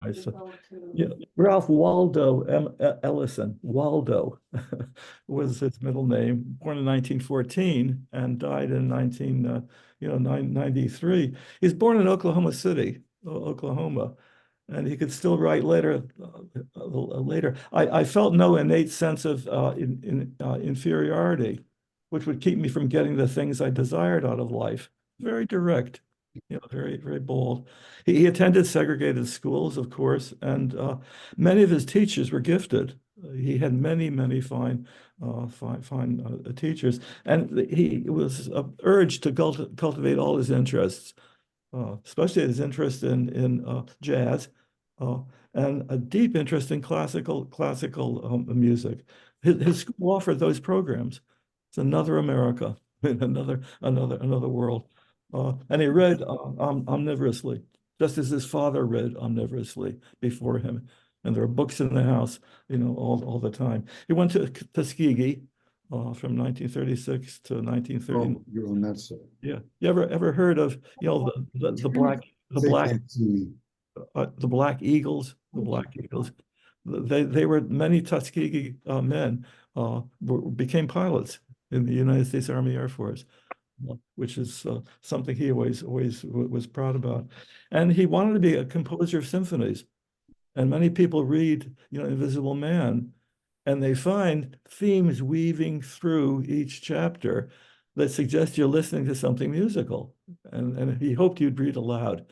I said, yeah, Ralph Waldo Ellison. Waldo was his middle name. Born in 1914 and died in 93. He's born in Oklahoma City, Oklahoma, and he could still write later. Later, I felt no innate sense of inferiority, which would keep me from getting the things I desired out of life. Very direct, very, very bold. He attended segregated schools, of course, and many of his teachers were gifted. He had many, many fine teachers, and he was urged to cultivate all his interests, especially his interest in jazz, uh, and a deep interest in classical music. His school offered those programs. It's another America, another world. And he read omnivorously, just as his father read omnivorously before him. And there are books in the house, all the time. He went to Tuskegee from 1936 to 1930. Oh, you're on that side. Yeah. You ever heard of, They can't see me. the Black Eagles? The Black Eagles. They were many Tuskegee men became pilots in the United States Army Air Force, which is something he always was proud about. And he wanted to be a composer of symphonies. And many people read, Invisible Man, and they find themes weaving through each chapter that suggest you're listening to something musical. And he hoped you'd read aloud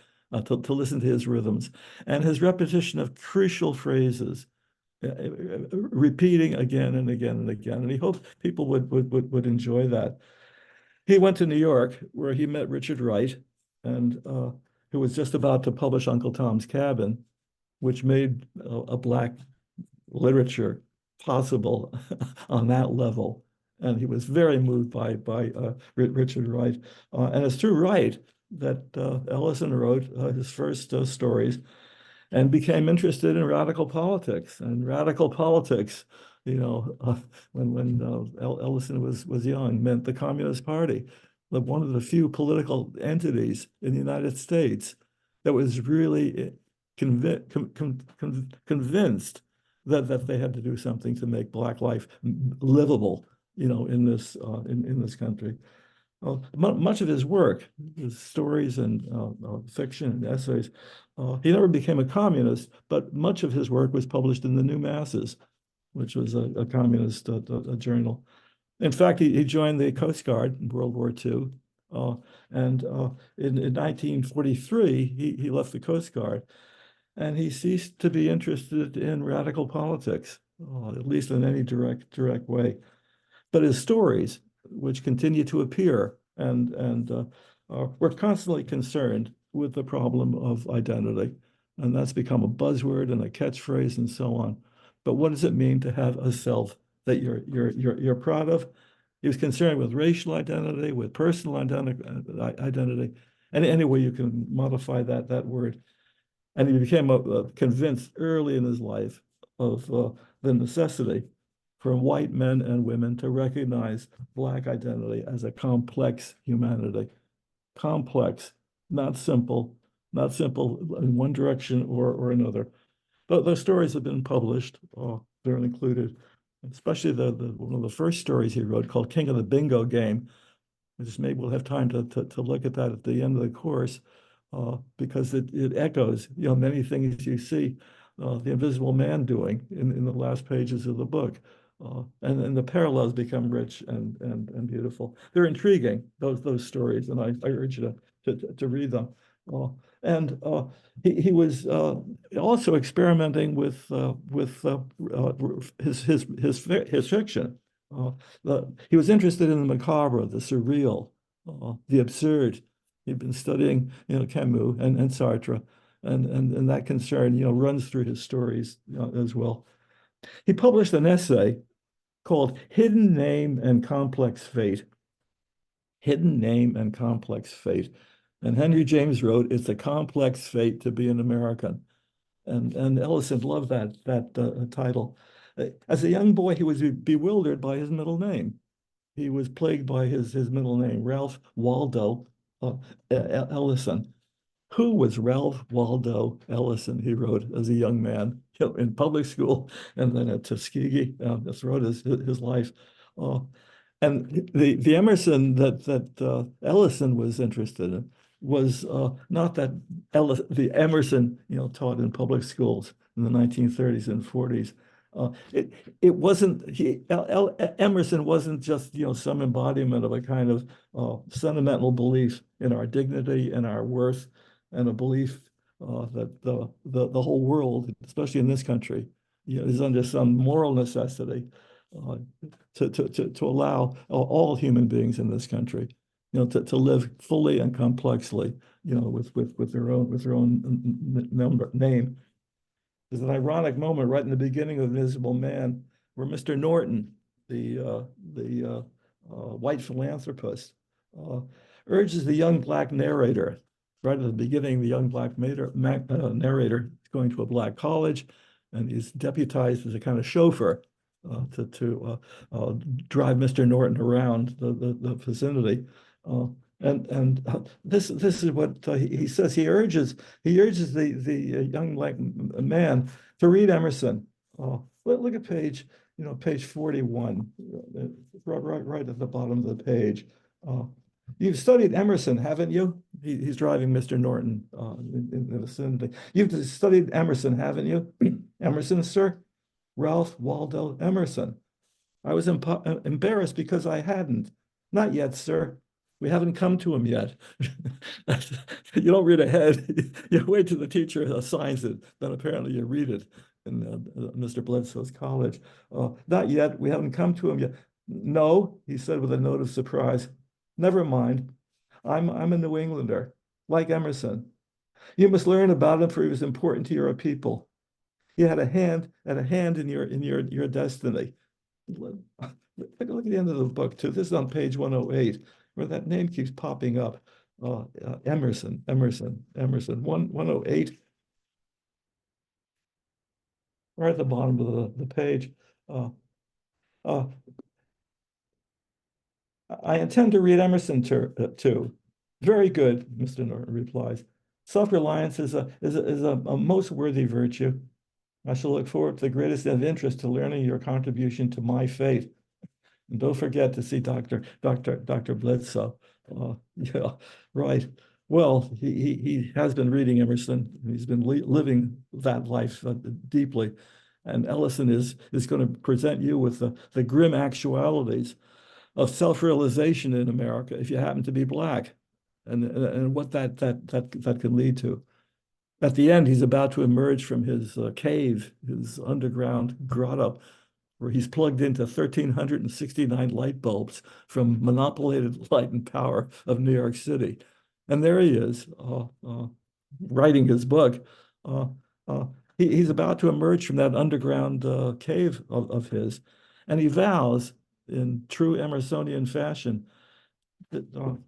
to listen to his rhythms. And his repetition of crucial phrases, repeating again and again and again. And he hoped people would enjoy that. He went to New York, where he met Richard Wright, and who was just about to publish Uncle Tom's Cabin, which made a Black literature possible on that level. And he was very moved by Richard Wright. And it's through Wright that Ellison wrote his first stories and became interested in radical politics. And radical politics, when Ellison was young, meant the Communist Party, one of the few political entities in the United States that was really convinced that they had to do something to make Black life livable, in this country. Much of his work, his stories and fiction and essays, he never became a communist, but much of his work was published in the New Masses, which was a communist a journal. In fact, he joined the Coast Guard in World War II. And in 1943, he left the Coast Guard, and he ceased to be interested in radical politics, at least in any direct way. But his stories, which continue to appear, and we're constantly concerned with the problem of identity, and that's become a buzzword and a catchphrase and so on. But what does it mean to have a self that you're proud of? He was concerned with racial identity, with personal identity, and any way you can modify that word. And he became convinced early in his life of the necessity for white men and women to recognize Black identity as a complex humanity. Complex, not simple in one direction or another. But those stories have been published. They're included, especially one of the first stories he wrote called King of the Bingo Game. Maybe we'll have time to look at that at the end of the course, because it echoes, many things you see the Invisible Man doing in the last pages of the book. And the parallels become rich and beautiful. They're intriguing, those stories, and I urge you to read them. And he was also experimenting with his fiction. He was interested in the macabre, the surreal, the absurd. He'd been studying, Camus and Sartre, and that concern, runs through his stories as well. He published an essay called Hidden Name and Complex Fate. Hidden Name and Complex Fate. And Henry James wrote, "It's a complex fate to be an American." And Ellison loved that title. As a young boy, he was bewildered by his middle name. He was plagued by his middle name, Ralph Waldo Ellison, Who was Ralph Waldo Ellison? He wrote as a young man, in public school and then at Tuskegee. Just wrote his life. Uh, and the Emerson that Ellison was interested in was not that the Emerson, taught in public schools in the 1930s and 40s. It wasn't Emerson wasn't just some embodiment of a kind of sentimental belief in our dignity and our worth, and a belief that the whole world, especially in this country, is under some moral necessity uh, to allow all human beings in this country, to live fully and complexly, with their own name. There's an ironic moment right in the beginning of Invisible Man where Mr. Norton, the white philanthropist, uh, urges the young black narrator. Right at the beginning, the young black narrator is going to a black college, and he's deputized as a kind of chauffeur to drive Mr. Norton around the vicinity. This is what he says. He urges the young black man to read Emerson. Look at page 41, right at the bottom of the page. You've studied Emerson, haven't you? He's driving Mr. Norton in the vicinity. You've studied Emerson, haven't you? Emerson, sir? Ralph Waldo Emerson. I was embarrassed because I hadn't. Not yet, sir. We haven't come to him yet. You don't read ahead. You wait till the teacher assigns it. Then apparently you read it in Mr. Bledsoe's college. Not yet. We haven't come to him yet. No, he said with a note of surprise. Never mind. I'm a New Englander, like Emerson. You must learn about him, for he was important to your people. He had a hand in your destiny. Look at the end of the book too. This is on page 108, where that name keeps popping up. Emerson, 108, right at the bottom of the page. Uh, I intend to read Emerson too. Very good, Mr. Norton replies. Self-reliance is a most worthy virtue. I shall look forward to the greatest of interest to learning your contribution to my fate. And don't forget to see Dr. Bledsoe. Yeah, right. Well, he has been reading Emerson. He's been living that life deeply. And Ellison is going to present you with the grim actualities of self-realization in America if you happen to be Black, and what that can lead to. At the end, he's about to emerge from his cave, his underground grotto, where he's plugged into 1,369 light bulbs from monopolated light and power of New York City. And there he is, writing his book. Uh, he's about to emerge from that underground cave of his, and he vows, in true Emersonian fashion, that, I'll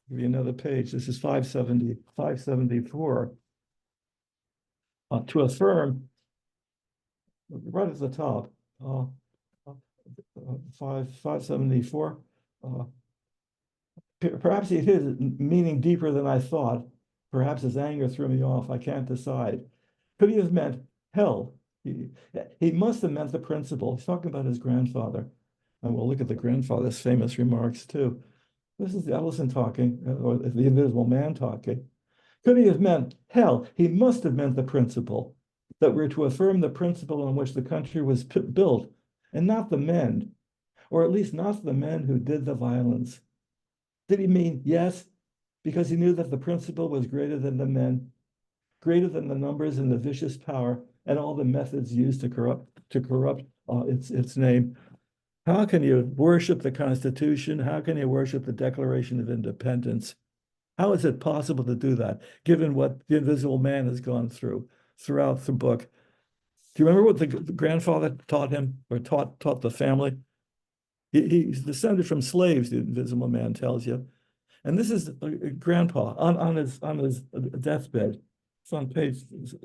give you another page. This is 574. To affirm, right at the top, 574. Perhaps it is meaning deeper than I thought. Perhaps his anger threw me off. I can't decide. Could he have meant hell? He must have meant the principle. He's talking about his grandfather. And we'll look at the grandfather's famous remarks too. This is Ellison talking, or the Invisible Man talking. Could he have meant hell? He must have meant the principle, that we're to affirm the principle on which the country was built, and not the men, or at least not the men who did the violence. Did he mean yes, because he knew that the principle was greater than the men, greater than the numbers and the vicious power and all the methods used to corrupt its name? How can you worship the Constitution? How can you worship the Declaration of Independence? How is it possible to do that, given what the Invisible Man has gone through throughout the book? Do you remember what the grandfather taught him, or taught the family? He's descended from slaves, the Invisible Man tells you. And this is grandpa on his deathbed. It's on page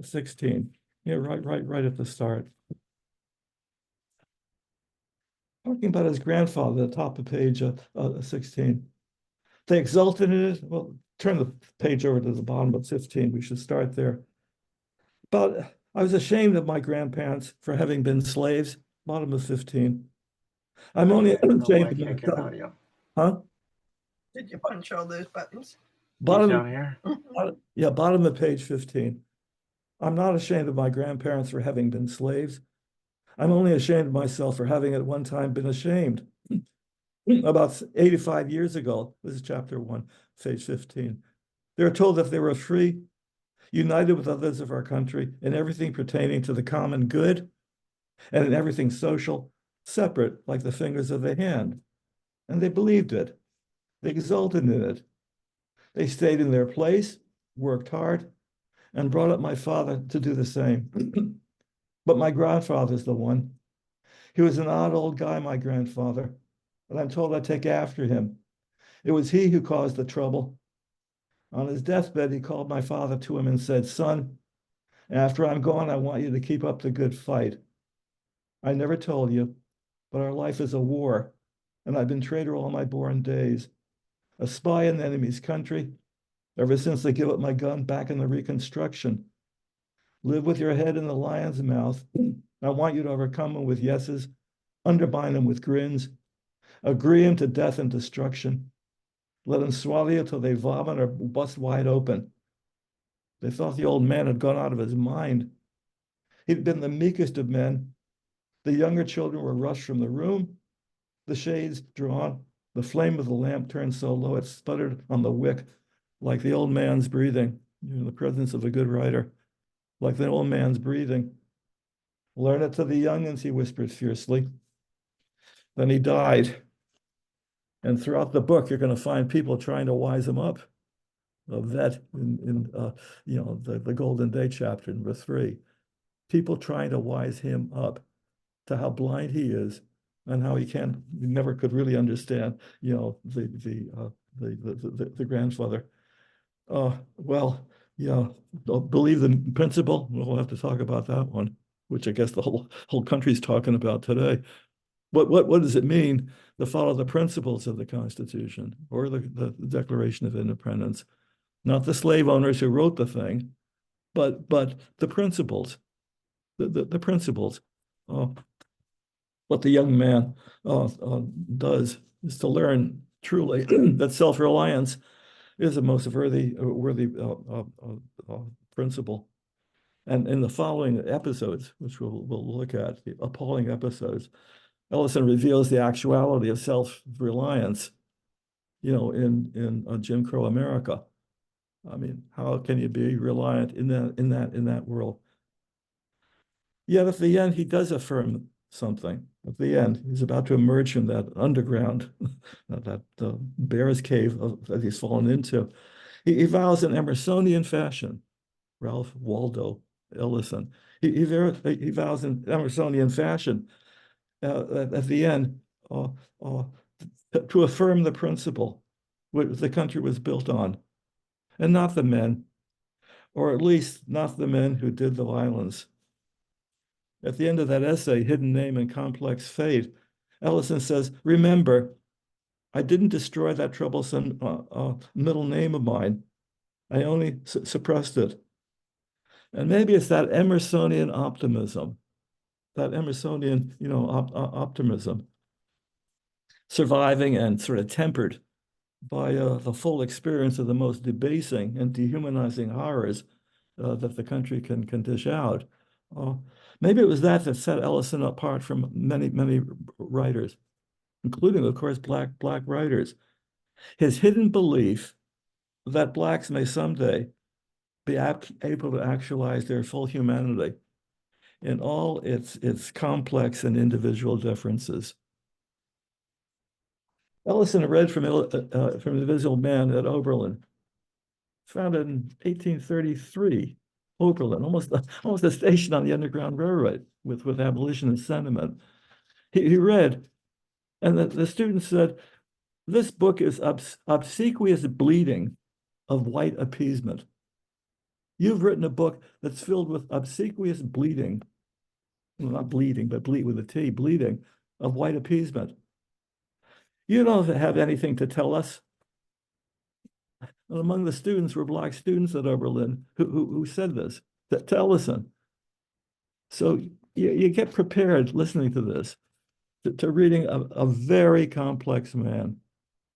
16. Yeah, right at the start. Talking about his grandfather, the top of page 16. They exulted in it. Well, turn the page over to the bottom of 15. We should start there. But I was ashamed of my grandparents for having been slaves. Bottom of 15. I'm only I don't know why I ashamed of can't get myself. audio. Huh? Did you punch all those buttons? These Bottom, down here. yeah, bottom of page 15. I'm not ashamed of my grandparents for having been slaves. I'm only ashamed of myself for having at one time been ashamed. About 85 years ago, this is chapter 1, page 15. They were told that they were free, united with others of our country in everything pertaining to the common good and in everything social, separate like the fingers of the hand. And they believed it. They exulted in it. They stayed in their place, worked hard, and brought up my father to do the same. But my grandfather's the one. He was an odd old guy, my grandfather, and I'm told I take after him. It was he who caused the trouble. On his deathbed, he called my father to him and said, "Son, after I'm gone, I want you to keep up the good fight. I never told you, but our life is a war, and I've been traitor all my born days, a spy in the enemy's country, ever since they give up my gun back in the Reconstruction. Live with your head in the lion's mouth. I want you to overcome them with yeses, undermine them with grins, agree them to death and destruction. Let them swallow you till they vomit or bust wide open." They thought the old man had gone out of his mind. He'd been the meekest of men. The younger children were rushed from the room, the shades drawn, the flame of the lamp turned so low it sputtered on the wick like the old man's breathing. In the presence of a good writer, like the old man's breathing. "Learn it to the youngins," he whispered fiercely. Then he died. And throughout the book, you're going to find people trying to wise him up. A vet in the Golden Day chapter, number 3. People trying to wise him up to how blind he is and how he never could really understand, the grandfather. Well, yeah, believe the principle. We'll have to talk about that one, which I guess the whole country's talking about today. What does it mean to follow the principles of the Constitution or the Declaration of Independence? Not the slave owners who wrote the thing, but the principles, the principles. What the young man does is to learn truly that self-reliance is the most worthy principle. And in the following episodes, which we'll look at, the appalling episodes, Ellison reveals the actuality of self-reliance, in Jim Crow America. I mean, how can you be reliant in that world? Yet at the end, he does affirm something. At the end, he's about to emerge from that underground, that bear's cave that he's fallen into. He vows in Emersonian fashion, Ralph Waldo Ellison. He vows in Emersonian fashion at the end to affirm the principle which the country was built on, and not the men, or at least not the men who did the violence. At the end of that essay, Hidden Name and Complex Fate, Ellison says, "Remember, I didn't destroy that troublesome middle name of mine. I only suppressed it." And maybe it's that Emersonian optimism, optimism, surviving and sort of tempered by the full experience of the most debasing and dehumanizing horrors that the country can dish out. Maybe it was that set Ellison apart from many writers, including, of course, black writers. His hidden belief that blacks may someday be able to actualize their full humanity in all its complex and individual differences. Ellison read from Invisible Man at Oberlin, founded in 1833. Oberlin, almost a station on the Underground Railroad with abolitionist sentiment. He read, and the student said, "This book is obsequious bleeding of white appeasement. You've written a book that's filled with obsequious bleeding," well, not bleeding, but bleed with a T, bleeding of white appeasement. You don't have anything to tell us. And among the students were black students at Oberlin who said this to Ellison. So you get prepared listening to this, to reading a very complex man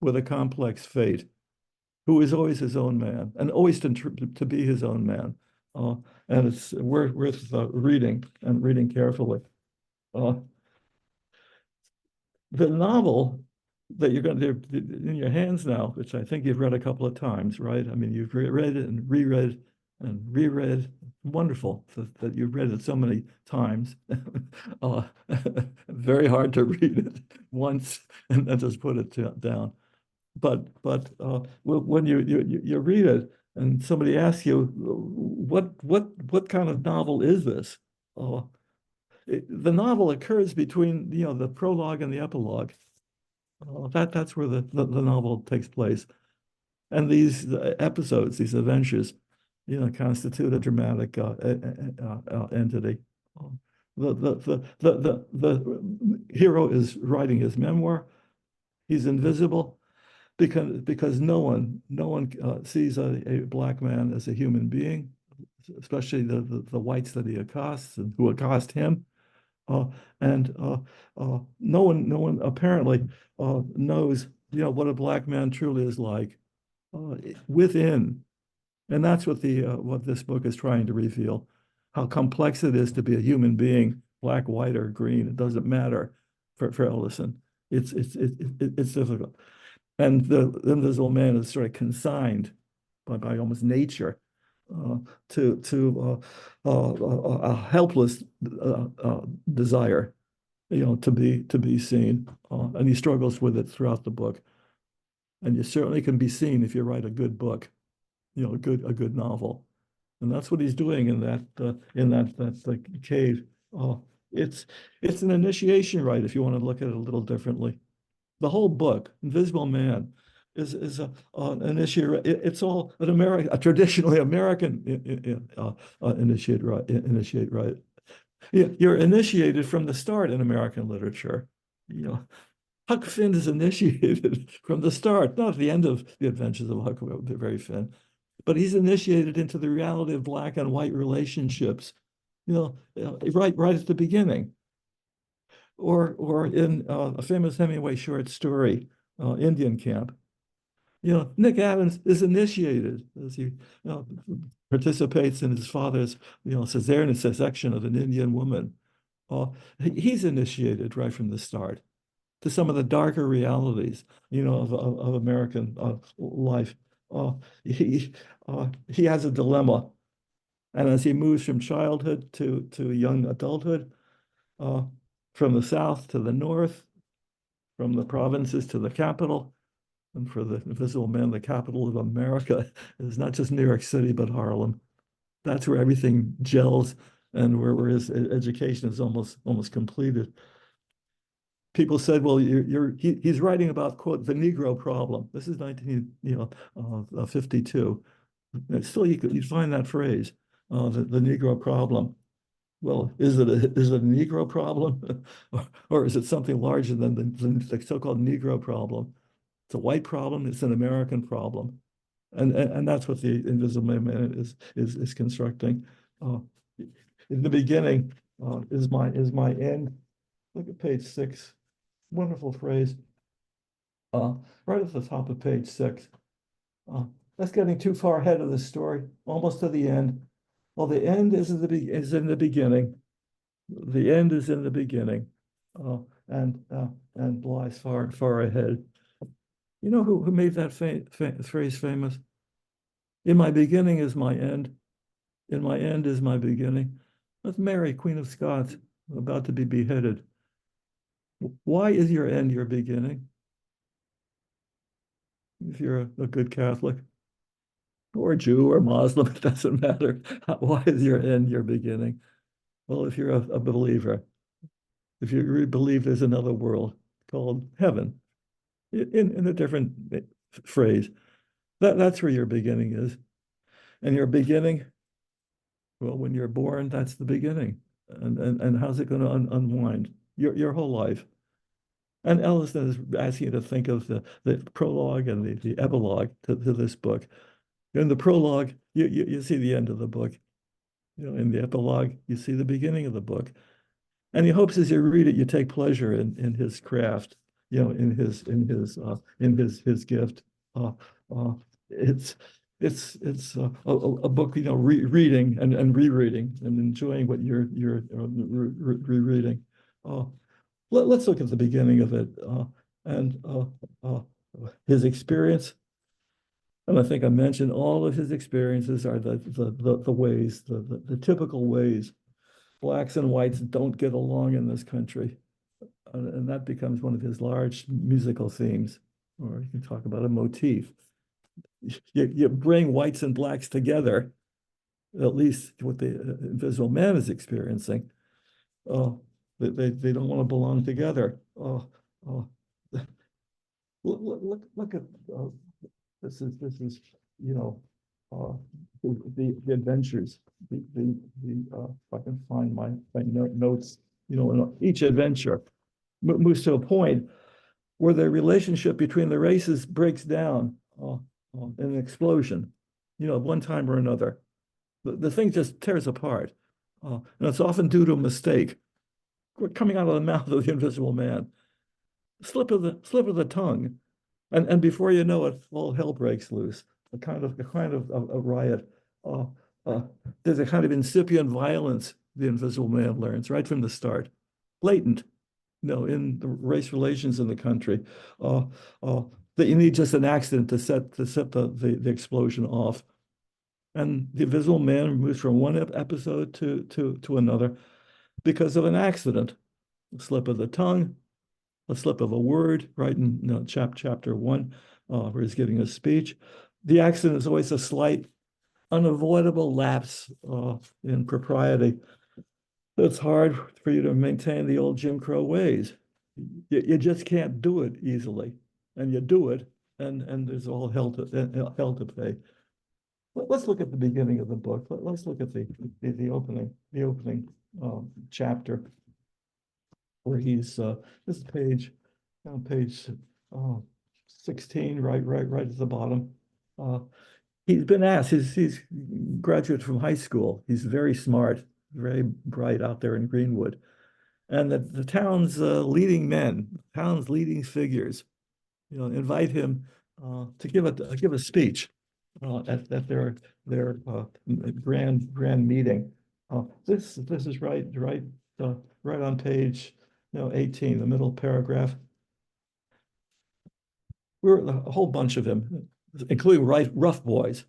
with a complex fate, who is always his own man and always to be his own man. And it's worth reading and reading carefully. The novel that you're going to in your hands now, which I think you've read a couple of times, right? I mean, you've read it and reread and reread. Wonderful that you've read it so many times. Very hard to read it once and then just put it down. But when you read it and somebody asks you, what kind of novel is this? The novel occurs between the prologue and the epilogue. That's where the novel takes place, and these episodes, these adventures, constitute a dramatic entity. The hero is writing his memoir. He's invisible because no one sees a black man as a human being, especially the whites that he accosts and who accost him. And no one apparently knows, what a black man truly is like within. And that's what what this book is trying to reveal, how complex it is to be a human being, black, white, or green. It doesn't matter for Ellison. It's difficult. And the invisible man is sort of consigned by almost nature to a helpless desire, to be seen, and he struggles with it throughout the book. And you certainly can be seen if you write a good book, a good novel, and that's what he's doing in that cave. It's an initiation rite if you want to look at it a little differently. The whole book, Invisible Man, is an issue. It's all a traditionally American initiate right. You're initiated from the start in American literature. Huck Finn is initiated from the start, not at the end of the adventures of Huckleberry Finn, but he's initiated into the reality of black and white relationships. Right at the beginning. Or in a famous Hemingway short story, Indian Camp. Nick Adams is initiated as he participates in his father's, cesarean section of an Indian woman. He's initiated right from the start to some of the darker realities, of American life. He has a dilemma, and as he moves from childhood to young adulthood, from the south to the north, from the provinces to the capital. And for the Invisible Man, the capital of America is not just New York City, but Harlem. That's where everything gels and where his education is almost completed. People said, well, he's writing about, quote, the Negro problem. This is 1952. Still, you'd find that phrase, the Negro problem. Well, is it a Negro problem, or is it something larger than the so-called Negro problem? It's a white problem. It's an American problem, and that's what the Invisible Man is constructing. In the beginning is my end. Look at page 6. Wonderful phrase. Right at the top of page 6. That's getting too far ahead of the story. Almost to the end. Well, the end is in the beginning. The end is in the beginning, and lies far ahead. You know who made that phrase famous? In my beginning is my end. In my end is my beginning. That's Mary, Queen of Scots, about to be beheaded. Why is your end your beginning? If you're a good Catholic, or Jew or Muslim, it doesn't matter. Why is your end your beginning? Well, if you're a believer, if you believe there's another world called heaven, in a different phrase, that's where your beginning is. And your beginning, well, when you're born, that's the beginning. And how's it going to unwind? Your whole life. And Ellison is asking you to think of the prologue and the epilogue to this book. In the prologue, you see the end of the book. In the epilogue, you see the beginning of the book. And he hopes as you read it, you take pleasure in his craft, in his gift. Uh, uh, it's a book, reading and rereading and enjoying what you're rereading. Let's look at the beginning of it and his experience. And I think I mentioned all of his experiences are the ways, the typical ways blacks and whites don't get along in this country. And that becomes one of his large musical themes, or you can talk about a motif. You bring whites and blacks together, at least what the Invisible Man is experiencing. They don't want to belong together. Look at this is the adventures. If I can find my notes, in each adventure moves to a point where the relationship between the races breaks down in an explosion, at one time or another. The thing just tears apart. And it's often due to a mistake coming out of the mouth of the Invisible Man. Slip of the tongue. And before you know it, all hell breaks loose. A kind of a riot. There's a kind of incipient violence the Invisible Man learns right from the start, blatant, in the race relations in the country. That you need just an accident to set the explosion off. And the Invisible Man moves from one episode to another because of an accident, a slip of the tongue, a slip of a word, right in chapter 1, where he's giving a speech. The accident is always a slight, unavoidable lapse in propriety. It's hard for you to maintain the old Jim Crow ways. You just can't do it easily, and you do it, and there's all hell to pay. Let's look at the beginning of the book. Let's look at the opening chapter, where he's this page, page 16, right at the bottom. He's been asked. He's graduate from high school. He's very smart, very bright out there in Greenwood, and the town's leading men, town's leading figures, invite him to give a speech at their grand meeting. This is right on page 18, the middle paragraph. We're a whole bunch of him, including rough boys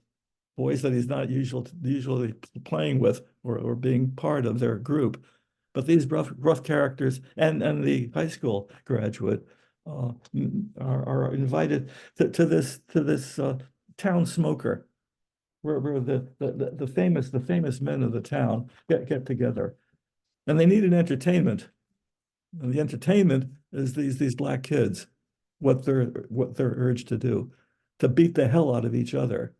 that he's not usually playing with or being part of their group. But these rough characters and the high school graduate are invited to this town smoker, where the famous men of the town get together, and they need an entertainment. And the entertainment is these black kids, what they're urged to do, to beat the hell out of each other,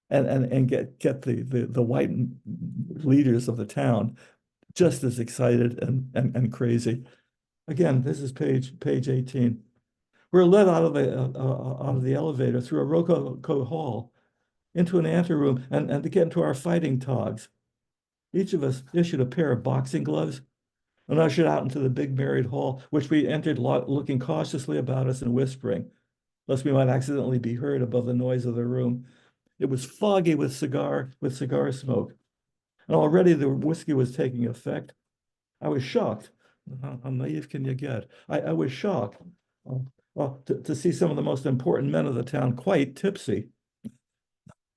and get the white leaders of the town just as excited and crazy. Again, this is page 18. We're led out of the elevator through a rococo hall into an anteroom and to get into our fighting togs. Each of us issued a pair of boxing gloves and ushered out into the big married hall, which we entered looking cautiously about us and whispering, lest we might accidentally be heard above the noise of the room. It was foggy with cigar smoke, and already the whiskey was taking effect. I was shocked. How naive can you get? I was shocked to see some of the most important men of the town quite tipsy.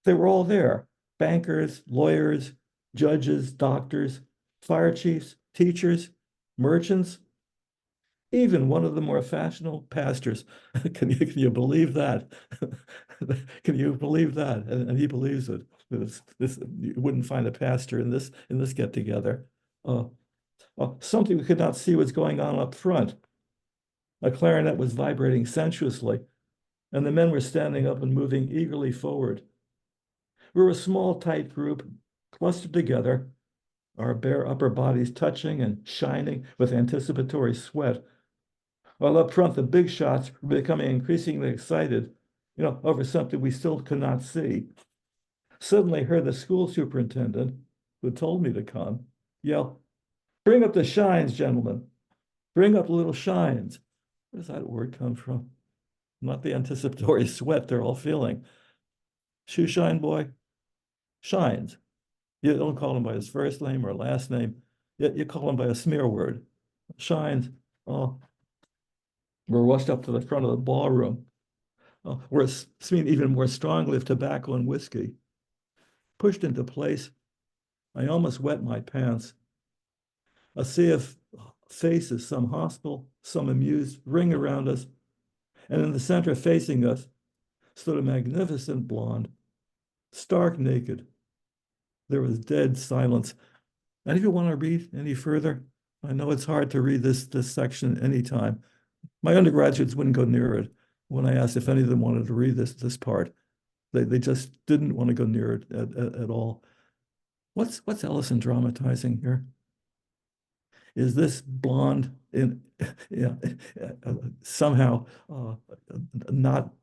They were all there: bankers, lawyers, judges, doctors, fire chiefs, teachers, merchants, even one of the more fashionable pastors. Can you believe that? Can you believe that? And he believes it. You wouldn't find a pastor in this get together. Something we could not see what's going on up front. A clarinet was vibrating sensuously, and the men were standing up and moving eagerly forward. We were a small, tight group, clustered together, our bare upper bodies touching and shining with anticipatory sweat. While up front, the big shots were becoming increasingly excited, over something we still could not see. Suddenly I heard the school superintendent, who told me to come, yell, "Bring up the shines, gentlemen. Bring up little shines." Where does that word come from? Not the anticipatory sweat they're all feeling. Shoe shine boy? Shines. You don't call him by his first name or last name. You call him by a smear word. Shines. Oh, we're rushed up to the front of the ballroom. We're seen even more strongly of tobacco and whiskey. Pushed into place, I almost wet my pants. A sea of faces, some hostile, some amused, ring around us. And in the center facing us stood a magnificent blonde, stark naked. There was dead silence. Any of you want to read any further? I know it's hard to read this section anytime. My undergraduates wouldn't go near it when I asked if any of them wanted to read this part. They just didn't want to go near it at all. What's Ellison dramatizing here? Is this blonde somehow not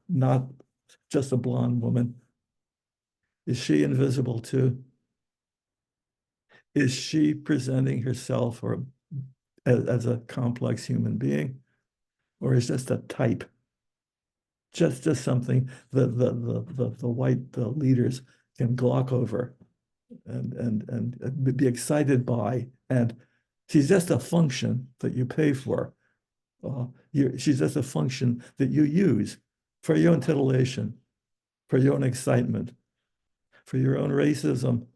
just a blonde woman? Is she invisible too? Is she presenting herself or as a complex human being, or is just a type? Just something that the white leaders can glock over and be excited by, and she's just a function that you pay for. She's just a function that you use for your own titillation, for your own excitement, for your own racism.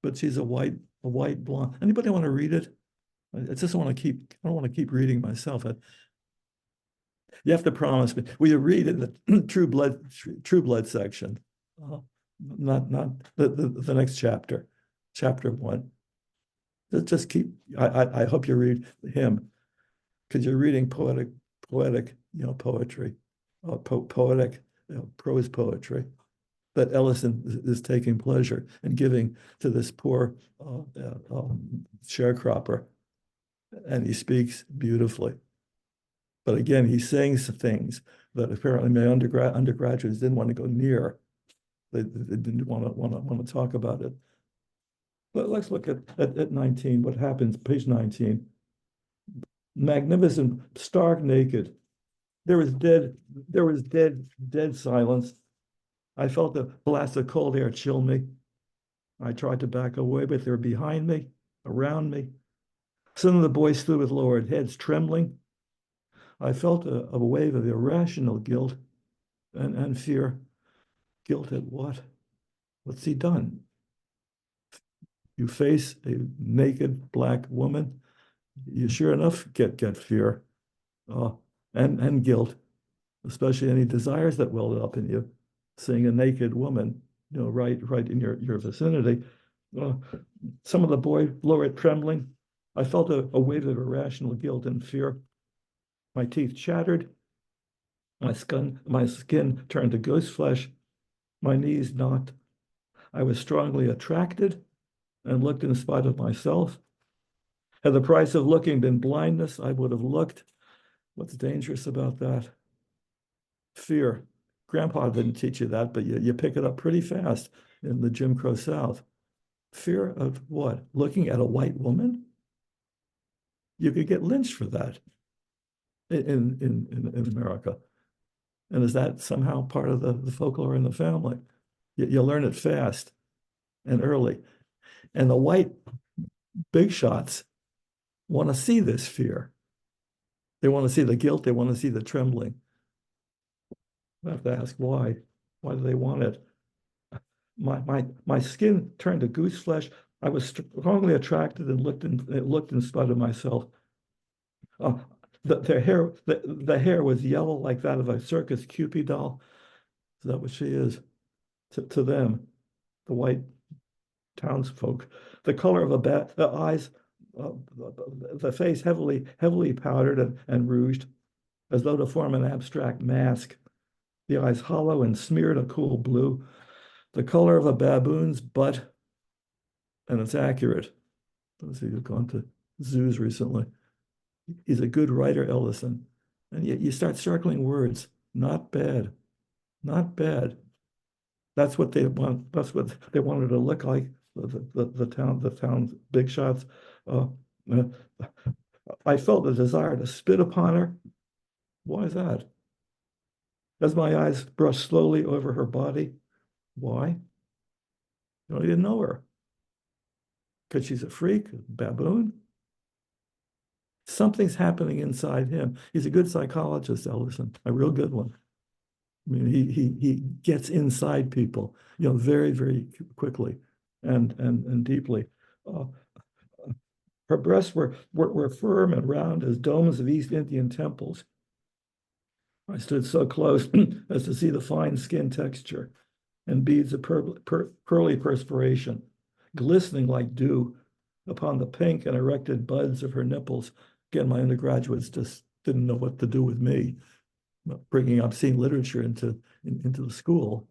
But she's a white blonde. Anybody want to read it? I just want to keep. I don't want to keep reading myself. You have to promise me. Will you read it in the True Blood section? Not the next chapter, chapter 1. Just keep. I hope you read him, because you're reading poetic, poetry, poetic, prose poetry that Ellison is taking pleasure in giving to this poor sharecropper, and he speaks beautifully. But again, he's saying some things that apparently my undergraduates didn't want to go near. They didn't want to talk about it. But let's look at 19. What happens? Page 19. Magnificent, stark naked. There was dead silence. I felt a blast of cold air chill me. I tried to back away, but they were behind me, around me. Some of the boys stood with lowered heads, trembling. I felt a wave of irrational guilt and fear. Guilt at what? What's he done? You face a naked black woman, you sure enough get fear and guilt, especially any desires that welled up in you. Seeing a naked woman, right in your vicinity. Some of the boys lowered trembling. I felt a wave of irrational guilt and fear. My teeth chattered. My skin turned to ghost flesh. My knees knocked. I was strongly attracted and looked in spite of myself. Had the price of looking been blindness, I would have looked. What's dangerous about that? Fear. Grandpa didn't teach you that, but you pick it up pretty fast in the Jim Crow South. Fear of what? Looking at a white woman? You could get lynched for that in America. And is that somehow part of the folklore in the family? You learn it fast and early. And the white big shots want to see this fear. They want to see the guilt. They want to see the trembling. I have to ask why. Why do they want it? My skin turned to goose flesh. I was strongly attracted and looked in spite of myself. The hair was yellow like that of a circus Cupid doll. Is that what she is to them, the white townsfolk? The color of the eyes, the face heavily powdered and rouged, as though to form an abstract mask. The eyes hollow and smeared a cool blue. The color of a baboon's butt, and it's accurate. Let's see, who's gone to zoos recently. He's a good writer, Ellison. And yet you start circling words. Not bad. Not bad. That's what they want. That's what they wanted to look like. The town big shots. Uh, uh, I felt a desire to spit upon her. Why is that? As my eyes brushed slowly over her body. Why? I didn't know her. Because she's a freak, a baboon. Something's happening inside him. He's a good psychologist, Ellison, a real good one. I mean, he gets inside people, very, very quickly and deeply. Uh, her breasts were firm and round as domes of East Indian temples. I stood so close as to see the fine skin texture and beads of pearly perspiration, glistening like dew upon the pink and erected buds of her nipples. Again, my undergraduates just didn't know what to do with me, bringing obscene literature into the school,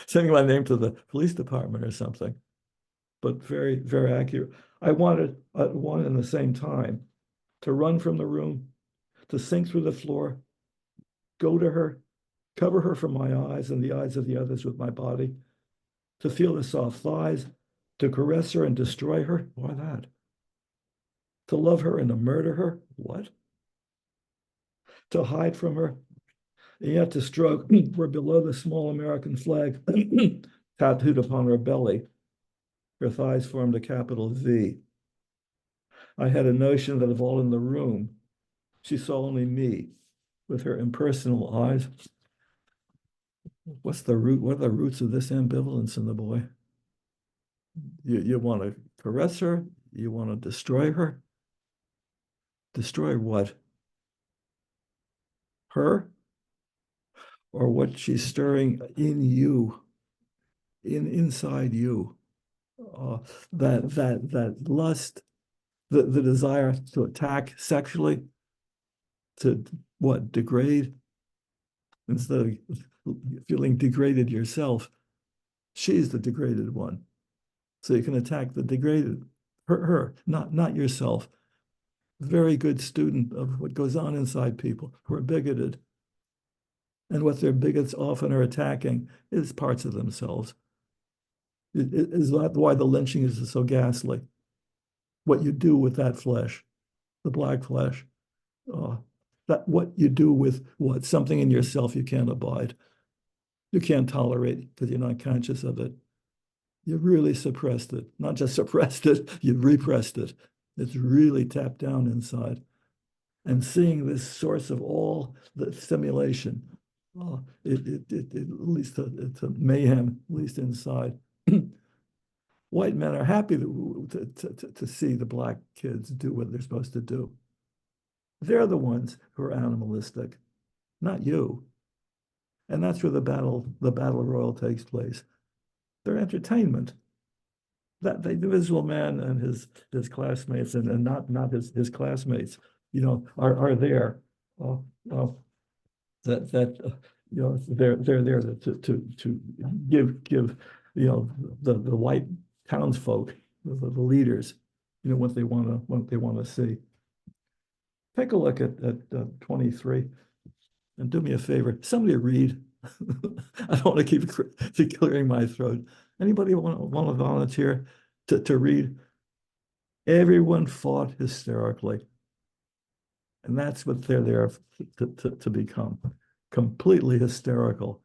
sending my name to the police department or something. But very, very accurate. I wanted at one and the same time to run from the room, to sink through the floor, go to her, cover her from my eyes and the eyes of the others with my body, to feel the soft thighs, to caress her and destroy her. Why that? To love her and to murder her. What? To hide from her, and yet to stroke were below the small American flag tattooed upon her belly. Her thighs formed a capital V. I had a notion that of all in the room, she saw only me with her impersonal eyes. What's the root? What are the roots of this ambivalence in the boy? You want to caress her? You want to destroy her? Destroy what? Her? Or what she's stirring in you, inside you? Uh, that lust, the desire to attack sexually, to what, degrade, instead of feeling degraded yourself. She's the degraded one. So you can attack the degraded, her, not yourself. Very good student of what goes on inside people who are bigoted. And what their bigots often are attacking is parts of themselves. Is that why the lynching is so ghastly? What you do with that flesh, the black flesh, that what you do with what, something in yourself you can't abide, you can't tolerate because you're not conscious of it. You really suppressed it, not just suppressed it, you repressed it. It's really tapped down inside. And seeing this source of all the stimulation, it leads to mayhem, at least inside. White men are happy to see the black kids do what they're supposed to do. They're the ones who are animalistic, not you. And that's where the battle royal takes place. Their entertainment. That the visual man and his classmates and not his classmates, are there. They're there to give the white townsfolk, the leaders, what they want to see. Take a look at 23 and do me a favor. Somebody read. I don't want to keep clearing my throat. Anybody want to volunteer to read? Everyone fought hysterically. And that's what they're there to become, completely hysterical.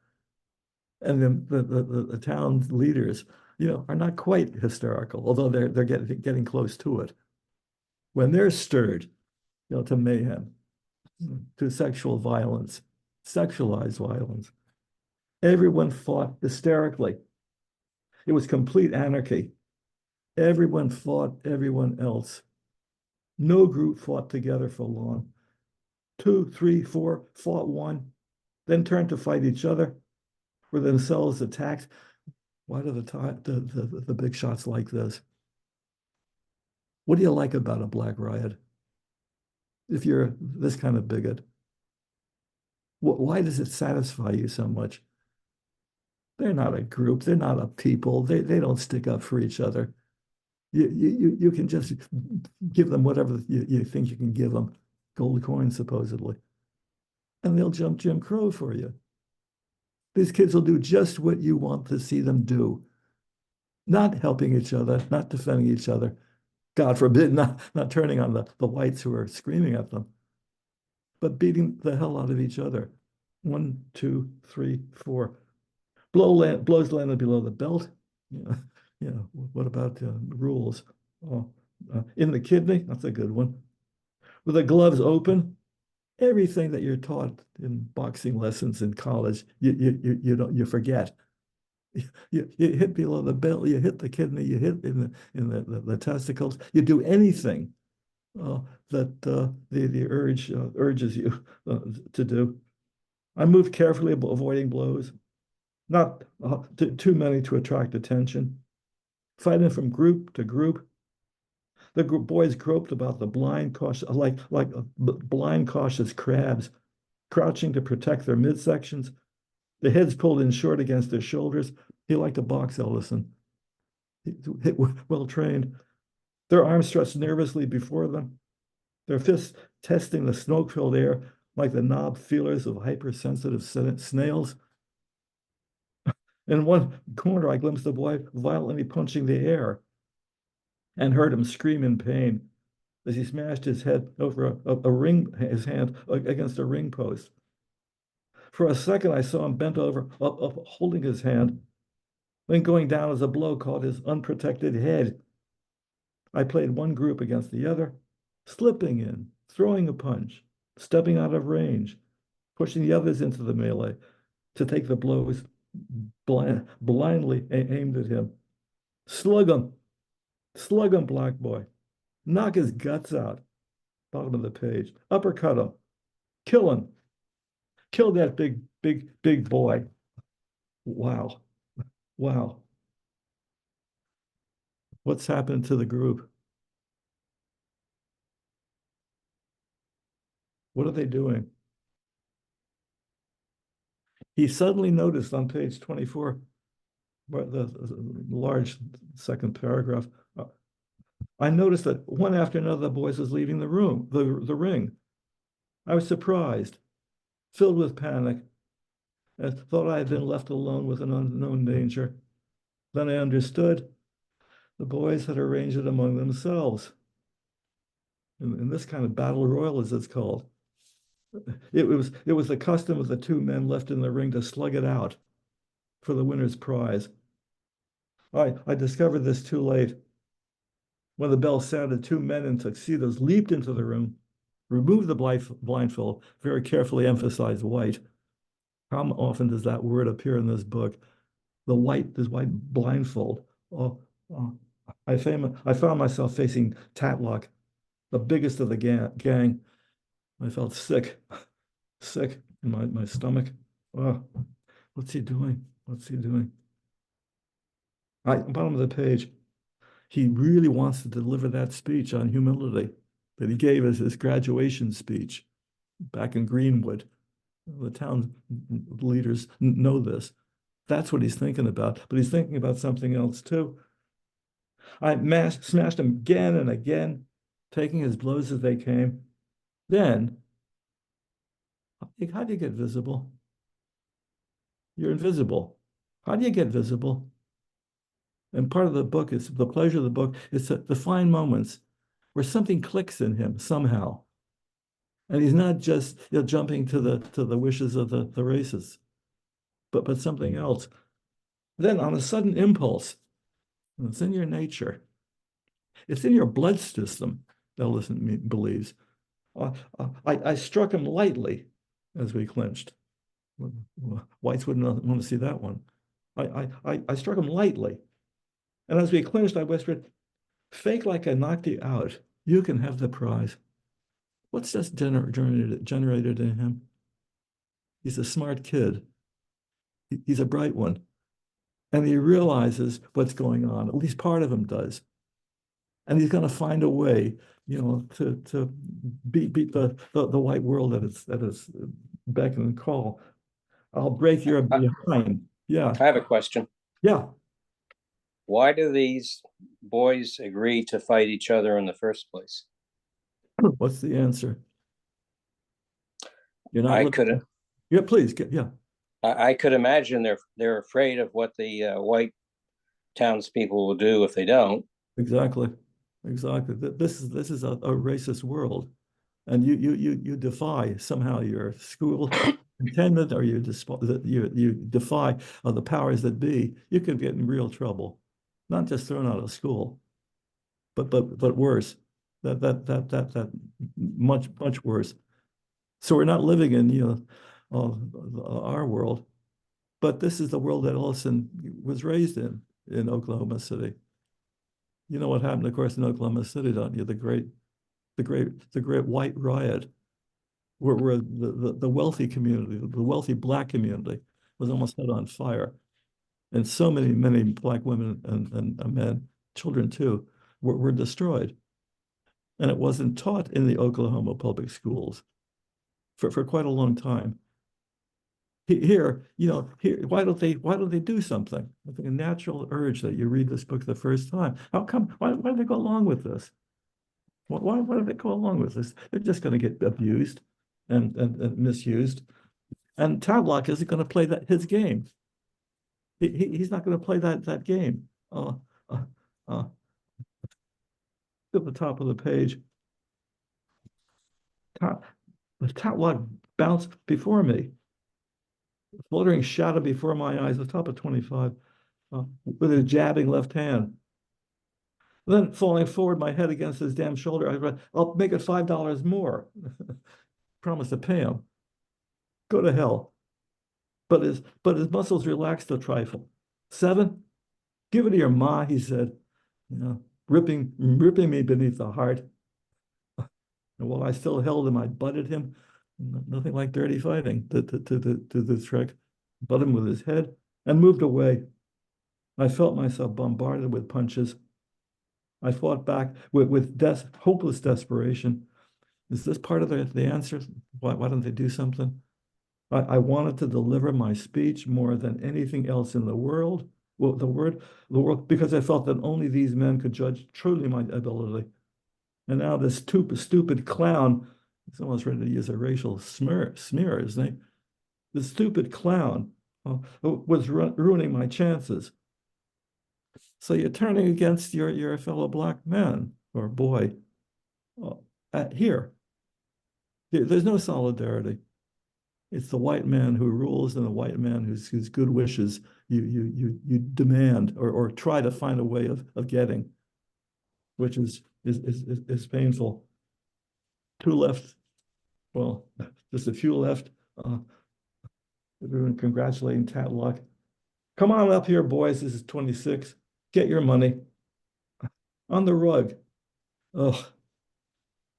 And then the town leaders, are not quite hysterical, although they're getting close to it. When they're stirred, to mayhem, to sexual violence, sexualized violence, everyone fought hysterically. It was complete anarchy. Everyone fought everyone else. No group fought together for long. 2, 3, 4 fought one, then turned to fight each other, were themselves attacked. Why do the big shots like this? What do you like about a black riot? If you're this kind of bigot, why does it satisfy you so much? They're not a group. They're not a people. They don't stick up for each other. You can just give them whatever you think you can give them gold coins supposedly. And they'll jump Jim Crow for you. These kids will do just what you want to see them do. Not helping each other, not defending each other. God forbid, not turning on the whites who are screaming at them, but beating the hell out of each other. 1, 2, 3, 4. Blows landed below the belt. What about rules? In the kidney, that's a good one. With the gloves open, everything that you're taught in boxing lessons in college, you forget. You hit below the belt, you hit the kidney, you hit in the testicles. You do anything that the urge urges you to do. I move carefully, avoiding blows, not too many to attract attention. Fighting from group to group. The boys groped about the blind, cautious, like blind, cautious crabs, crouching to protect their midsections. The heads pulled in short against their shoulders. He liked to box, Ellison. Well trained. Their arms stretched nervously before them, their fists testing the smoke-filled air like the knob feelers of hypersensitive snails. In one corner, I glimpsed a boy violently punching the air and heard him scream in pain as he smashed his head over his hand against a ring post. For a second, I saw him bent over, up, holding his hand, then going down as a blow caught his unprotected head. I played one group against the other, slipping in, throwing a punch, stepping out of range, pushing the others into the melee to take the blows blindly aimed at him. Slug him, black boy. Knock his guts out. Bottom of the page. Uppercut him. Kill him. Kill that big boy. Wow. Wow. What's happened to the group? What are they doing? He suddenly noticed on page 24, the large second paragraph, I noticed that one after another the boys was leaving the room, the ring. I was surprised, filled with panic, and thought I had been left alone with an unknown danger. Then I understood the boys had arranged it among themselves. In this kind of battle royal, as it's called. It was the custom of the two men left in the ring to slug it out for the winner's prize. I discovered this too late. When the bell sounded, two men in tuxedos leaped into the room, removed the blindfold, very carefully emphasized white. How often does that word appear in this book? This white blindfold. I found myself facing Tatlock, the biggest of the gang. I felt sick in my stomach. Oh, what's he doing? What's he doing? Bottom of the page. He really wants to deliver that speech on humility that he gave as his graduation speech back in Greenwood. The town leaders know this. That's what he's thinking about, but he's thinking about something else too. I smashed him again and again, taking his blows as they came. Then, how do you get visible? You're invisible. How do you get visible? And part of the book is the pleasure of the book is to find moments where something clicks in him somehow. And he's not just jumping to the wishes of the racists, but something else. Then on a sudden impulse, it's in your nature. It's in your blood system, Ellison believes. I struck him lightly as we clinched. Whites wouldn't want to see that one. I struck him lightly. And as we clinched, I whispered, fake like I knocked you out. You can have the prize. What's just generated in him? He's a smart kid. He's a bright one. And he realizes what's going on. At least part of him does. And he's going to find a way, to beat the white world at its beck and call. I'll break your behind. Yeah. I have a question. Yeah. Why do these boys agree to fight each other in the first place? What's the answer? You're not I living. could Yeah, please, yeah, I could imagine they're afraid of what the white townspeople will do if they don't. exactly. Exactly. This is a racist world. And you defy somehow your school contentment, or you defy the powers that be, you could get in real trouble. Not just thrown out of school, but worse. That much worse. So we're not living in, our world, but this is the world that Ellison was raised in Oklahoma City. You know what happened, of course, in Oklahoma City, don't you? The great white riot, where the wealthy community, the wealthy black community, was almost set on fire. And so many black women and men, children too, were destroyed. And it wasn't taught in the Oklahoma public schools for quite a long time. Here, why don't they do something? I think a natural urge that you read this book the first time. How come? Why do they go along with this? Why do they go along with this? They're just going to get abused and misused. And Tadlock isn't going to play his game. He's not going to play that game. Uh, uh, at the top of the page, Tadlock bounced before me, fluttering shadow before my eyes, the top of 25, with his jabbing left hand. Then falling forward, my head against his damn shoulder, I read, I'll make it $5 more. Promise to pay him. Go to hell. But his muscles relaxed a trifle. 7? Give it to your ma, he said, ripping me beneath the heart. And while I still held him, I butted him. Nothing like dirty fighting to this trick. Butt him with his head and moved away. I felt myself bombarded with punches. I fought back with hopeless desperation. Is this part of the answer? Why don't they do something? I wanted to deliver my speech more than anything else in the world. Well, the world, because I felt that only these men could judge truly my ability. And now this stupid clown, he's almost ready to use a racial smear, isn't he? The stupid clown was ruining my chances. So you're turning against your fellow black man or boy here. There's no solidarity. It's the white man who rules and the white man whose good wishes you demand or try to find a way of getting, which is painful. Two left. Well, just a few left. Everyone congratulating Tatlock. Come on up here, boys. This is 26. Get your money. On the rug. Oh,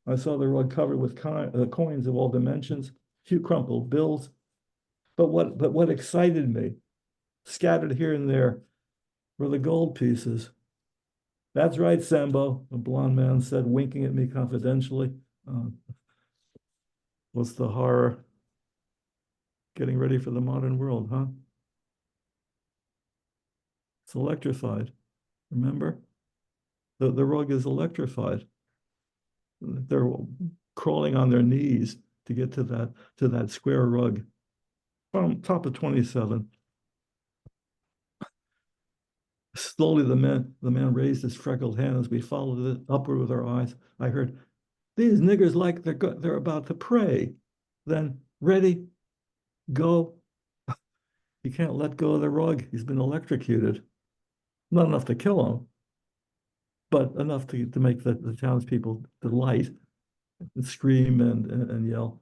I saw the rug covered with coins of all dimensions, few crumpled bills. But what excited me, scattered here and there, were the gold pieces. That's right, Sambo, the blonde man said, winking at me confidentially. What's the horror? Getting ready for the modern world, huh? It's electrified. Remember? The rug is electrified. They're crawling on their knees to get to that square rug. From top of 27. Slowly the man raised his freckled hand as we followed it upward with our eyes. I heard, these niggers like they're about to pray. Then, ready, go. He can't let go of the rug. He's been electrocuted. Not enough to kill him, but enough to make the townspeople delight and scream and yell.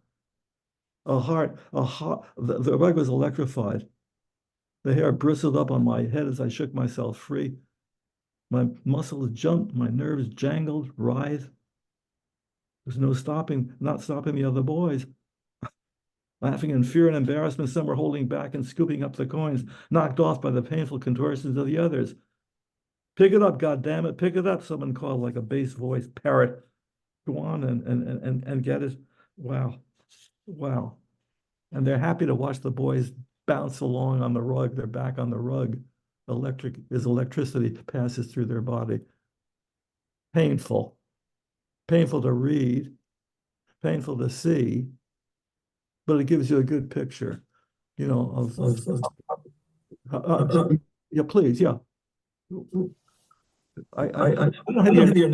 The rug was electrified. The hair bristled up on my head as I shook myself free. My muscles jumped, my nerves jangled, writhed. There's not stopping the other boys. Laughing in fear and embarrassment, some were holding back and scooping up the coins, knocked off by the painful contortions of the others. Pick it up, goddammit, pick it up, someone called like a bass voice parrot. Go on and get it. Wow. Wow. And they're happy to watch the boys bounce along on the rug. They're back on the rug. Electricity passes through their body. Painful. Painful to read. Painful to see. but it gives you a good picture, you know, yeah, please, yeah. I don't have your,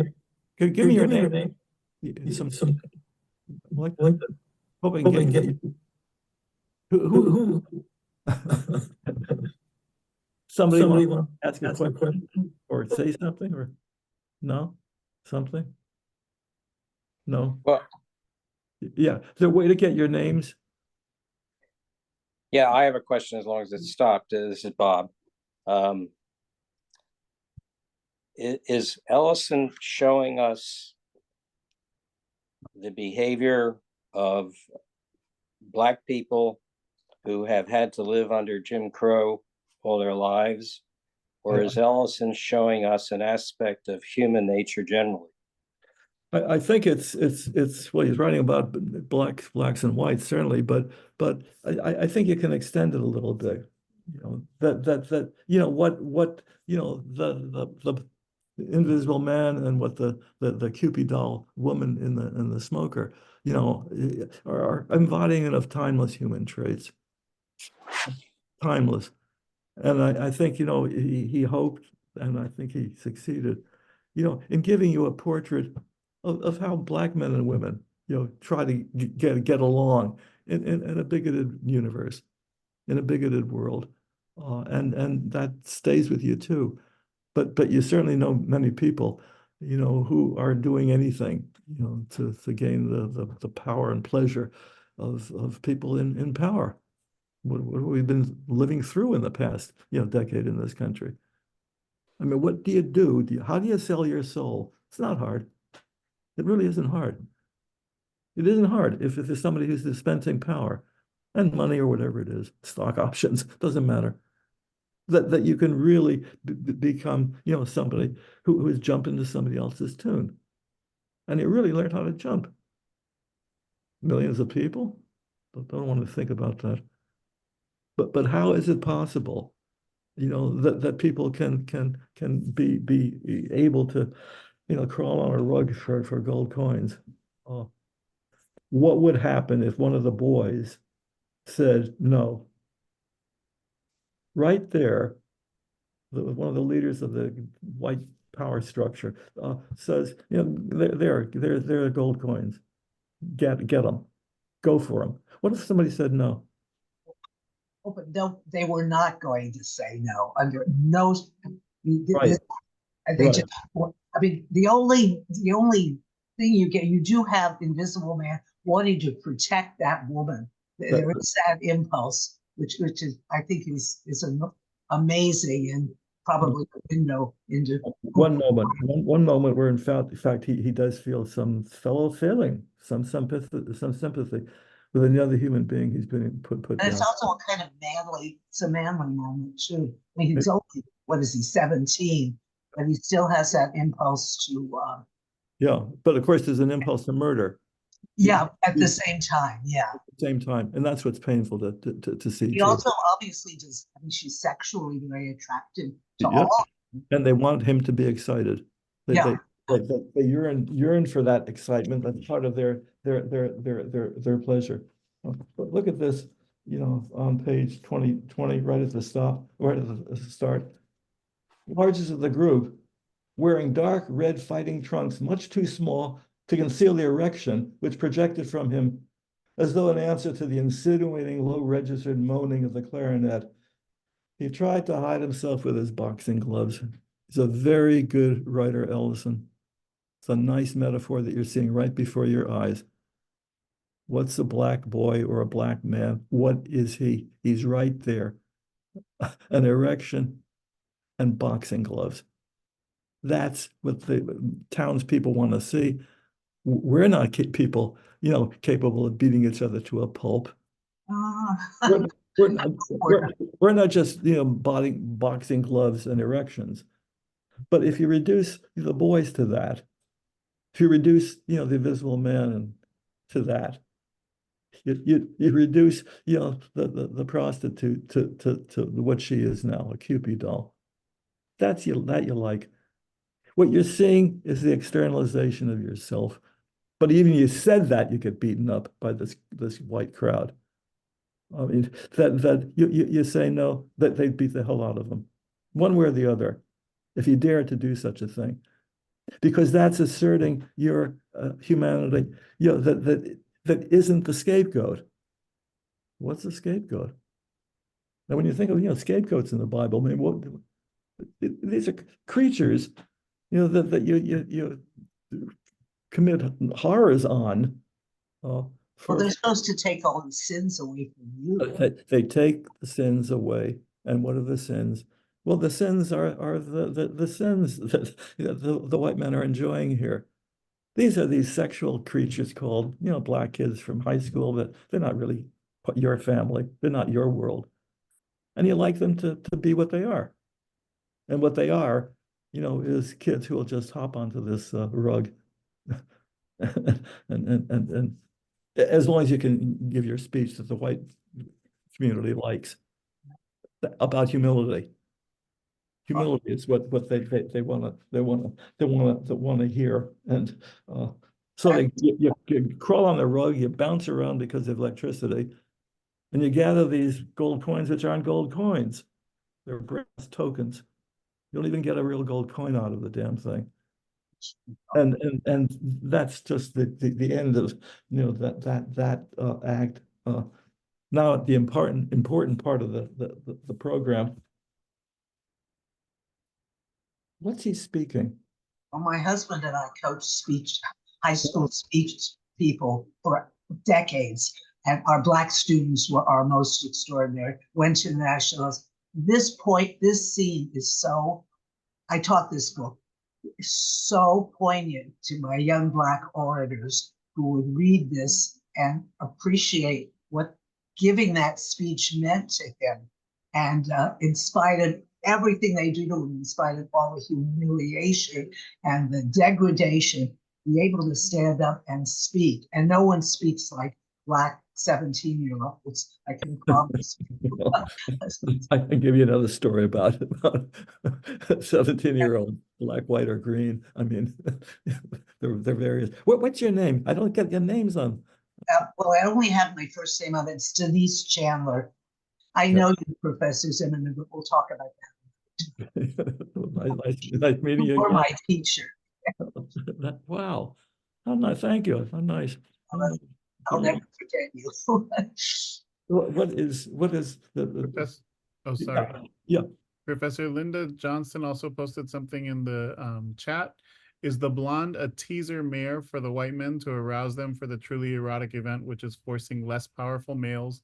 give me your name. Some, like, hoping get, who, somebody want to ask a question or say something or no, something? No, Well, yeah, is there a way to get your names? yeah, I have a question as long as it's stopped. This is Bob. Is Ellison showing us the behavior of Black people who have had to live under Jim Crow all their lives? Or is Ellison showing us an aspect of human nature generally? I think it's well, he's writing about blacks and whites certainly, but I think you can extend it a little bit. You know that you know what you know the invisible man and what the Cupid doll woman in the smoker, you know, are embodying of timeless human traits, timeless. And I think, you know, he hoped, and I think he succeeded, you know, in giving you a portrait of how Black men and women, you know, try to get along in a bigoted universe, in a bigoted world. And that stays with you too. But you certainly know many people, you know, who are doing anything, you know, to gain the power and pleasure of people in power. What we've been living through in the past, you know, decade in this country. I mean, what do you do? How do you sell your soul? It's not hard. It really isn't hard. It isn't hard if there's somebody who's dispensing power and money or whatever it is, stock options, doesn't matter. That you can really become, you know, somebody who is jumping to somebody else's tune. And you really learn how to jump. Millions of people? Don't want to think about that. But how is it possible, you know, that people can be able to, you know, crawl on a rug for gold coins? What would happen if one of the boys said no? Right there, one of the leaders of the white power structure says, you know, they're gold coins. Get them, go for them. What if somebody said no? Oh, but no, they were not going to say no under no. Right. They Right. just. I mean, the only thing you get, you do have Invisible Man wanting to protect that woman. There is that impulse, which is I think is amazing and probably a window into one moment where in fact he does feel some fellow feeling, some sympathy with another human being he's been put and down. it's also a kind of manly, it's a manly moment too. I mean, he's only, what is he, 17, but he still has that impulse to Yeah, but of course there's an impulse to murder. yeah, at the same time, yeah. At the same time, and that's what's painful to see He too. also obviously does, I mean, she's sexually very attracted to Yep. all. And they want him to be excited. Yeah. They yearn for that excitement. That's part of their pleasure. But look at this, you know, on page 20, right at the stop, right at the start. Largest of the group, wearing dark red fighting trunks, much too small to conceal the erection, which projected from him as though in answer to the insinuating low-registered moaning of the clarinet. He tried to hide himself with his boxing gloves. He's a very good writer, Ellison. It's a nice metaphor that you're seeing right before your eyes. What's a black boy or a black man? What is he? He's right there. An erection and boxing gloves. That's what the townspeople want to see. We're not people, you know, capable of beating each other to a pulp. We're, we're not, we're not just, you know, boxing gloves and erections. But if you reduce the boys to that, if you reduce, you know, the Invisible Man to that, you reduce, you know, the prostitute to what she is now, a Cupid doll. That you like. What you're seeing is the externalization of yourself. But even you said that, you get beaten up by this white crowd. I mean, that you say no, that they'd beat the hell out of them, one way or the other, if you dare to do such a thing, because that's asserting your humanity, that isn't the scapegoat. What's the scapegoat? Now, when you think of scapegoats in the Bible, I mean, these are creatures, that you commit horrors on. Well, For they're supposed to take all the sins away from you. they take the sins away, and what are the sins? Well, the sins are the sins that the white men are enjoying here. These are these sexual creatures called black kids from high school, but they're not really your family. They're not your world, and you like them to be what they are, and what they are, is kids who will just hop onto this rug, and as long as you can give your speech that the white community likes about humility. Humility is what they want to hear, and so you crawl on the rug, you bounce around because of electricity, and you gather these gold coins, which aren't gold coins; they're brass tokens. You don't even get a real gold coin out of the damn thing, and that's just the end of that act. Now the important part of the program. What's he speaking? Well, my husband and I coached high school speech people for decades, and our Black students were our most extraordinary, went to nationals. This scene is so, I taught this book, so poignant to my young Black orators who would read this and appreciate what giving that speech meant to him. And in spite of everything they do to him, in spite of all the humiliation and the degradation, be able to stand up and speak. And no one speaks like Black 17-year-olds, I can promise. I can give you another story about 17-year-old, black, white, or green. I mean, they're various. What's your name? I don't get your names on. Well, I only have my first name on it. It's Denise Chandler. I know you, Professor Zimmerman, but we'll talk about Nice meeting you You're again. my teacher. Wow. How nice. Thank you. How nice. I'll never forget you. What is the Professor, oh, sorry. Yeah. Professor Linda Johnson also posted something in the chat. Is the blonde a teaser mare for the white men to arouse them for the truly erotic event, which is forcing less powerful males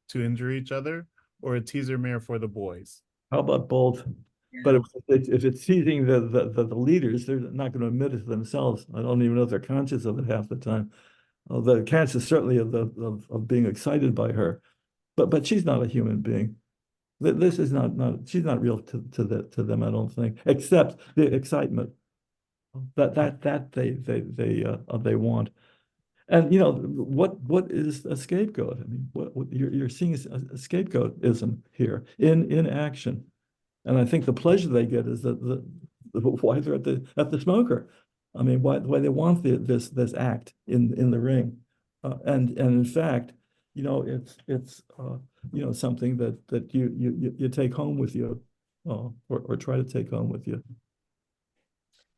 to injure each other, or a teaser mare for the boys? How about both? But if it's teasing the leaders, they're not going to admit it to themselves. I don't even know if they're conscious of it half the time. The conscious certainly of being excited by her, but she's not a human being. This is not she's not real to them, I don't think, except the excitement that they want. And what is a scapegoat? I mean, what you're seeing is a scapegoatism here in action. And I think the pleasure they get is that why they're at the smoker. I mean, why they want this act in the ring, and in fact, it's something that you take home with you, or try to take home with you.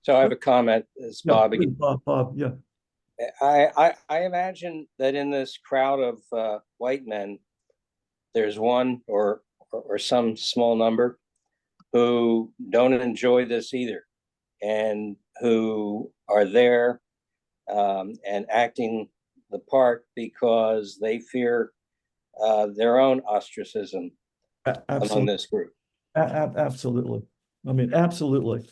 So I have a comment, it's Bob again. Bob, yeah. I imagine that in this crowd of white men, there's one or some small number who don't enjoy this either, and who are there and acting the part because they fear their own ostracism among this group. Absolutely. I mean, absolutely.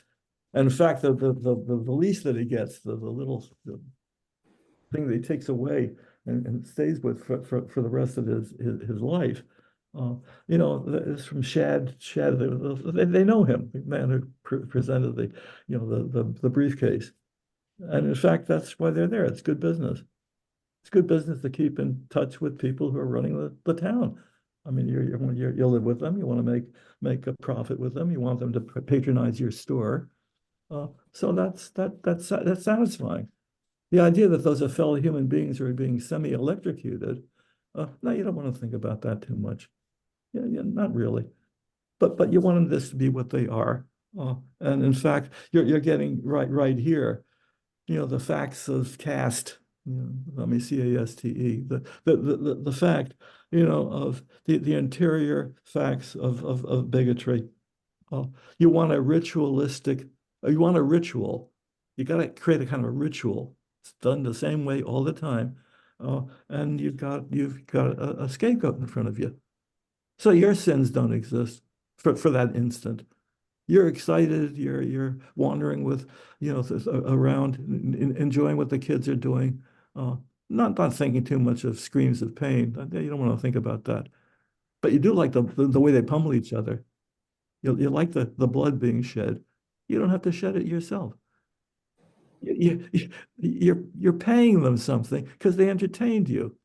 And in fact, the least that he gets, the little thing that he takes away and stays with for the rest of his life. It's from Shad. They know him, the man who presented the briefcase. And in fact, that's why they're there. It's good business. It's good business to keep in touch with people who are running the town. I mean, you live with them. You want to make a profit with them. You want them to patronize your store. So that's satisfying. The idea that those are fellow human beings who are being semi-electrocuted No, you don't want to think about that too much. Yeah, yeah, not really. But you want this to be what they are. And in fact, you're getting right here, the facts of caste, let me CASTE, the fact, of the interior facts of bigotry. You want a ritualistic, you want a ritual. You got to create a kind of a ritual. It's done the same way all the time. And you've got a scapegoat in front of you. So your sins don't exist for that instant. You're excited, you're wandering with, around, enjoying what the kids are doing. Not thinking too much of screams of pain. You don't want to think about that. But you do like the way they pummel each other. You like the blood being shed. You don't have to shed it yourself. You're paying them something because they entertained you.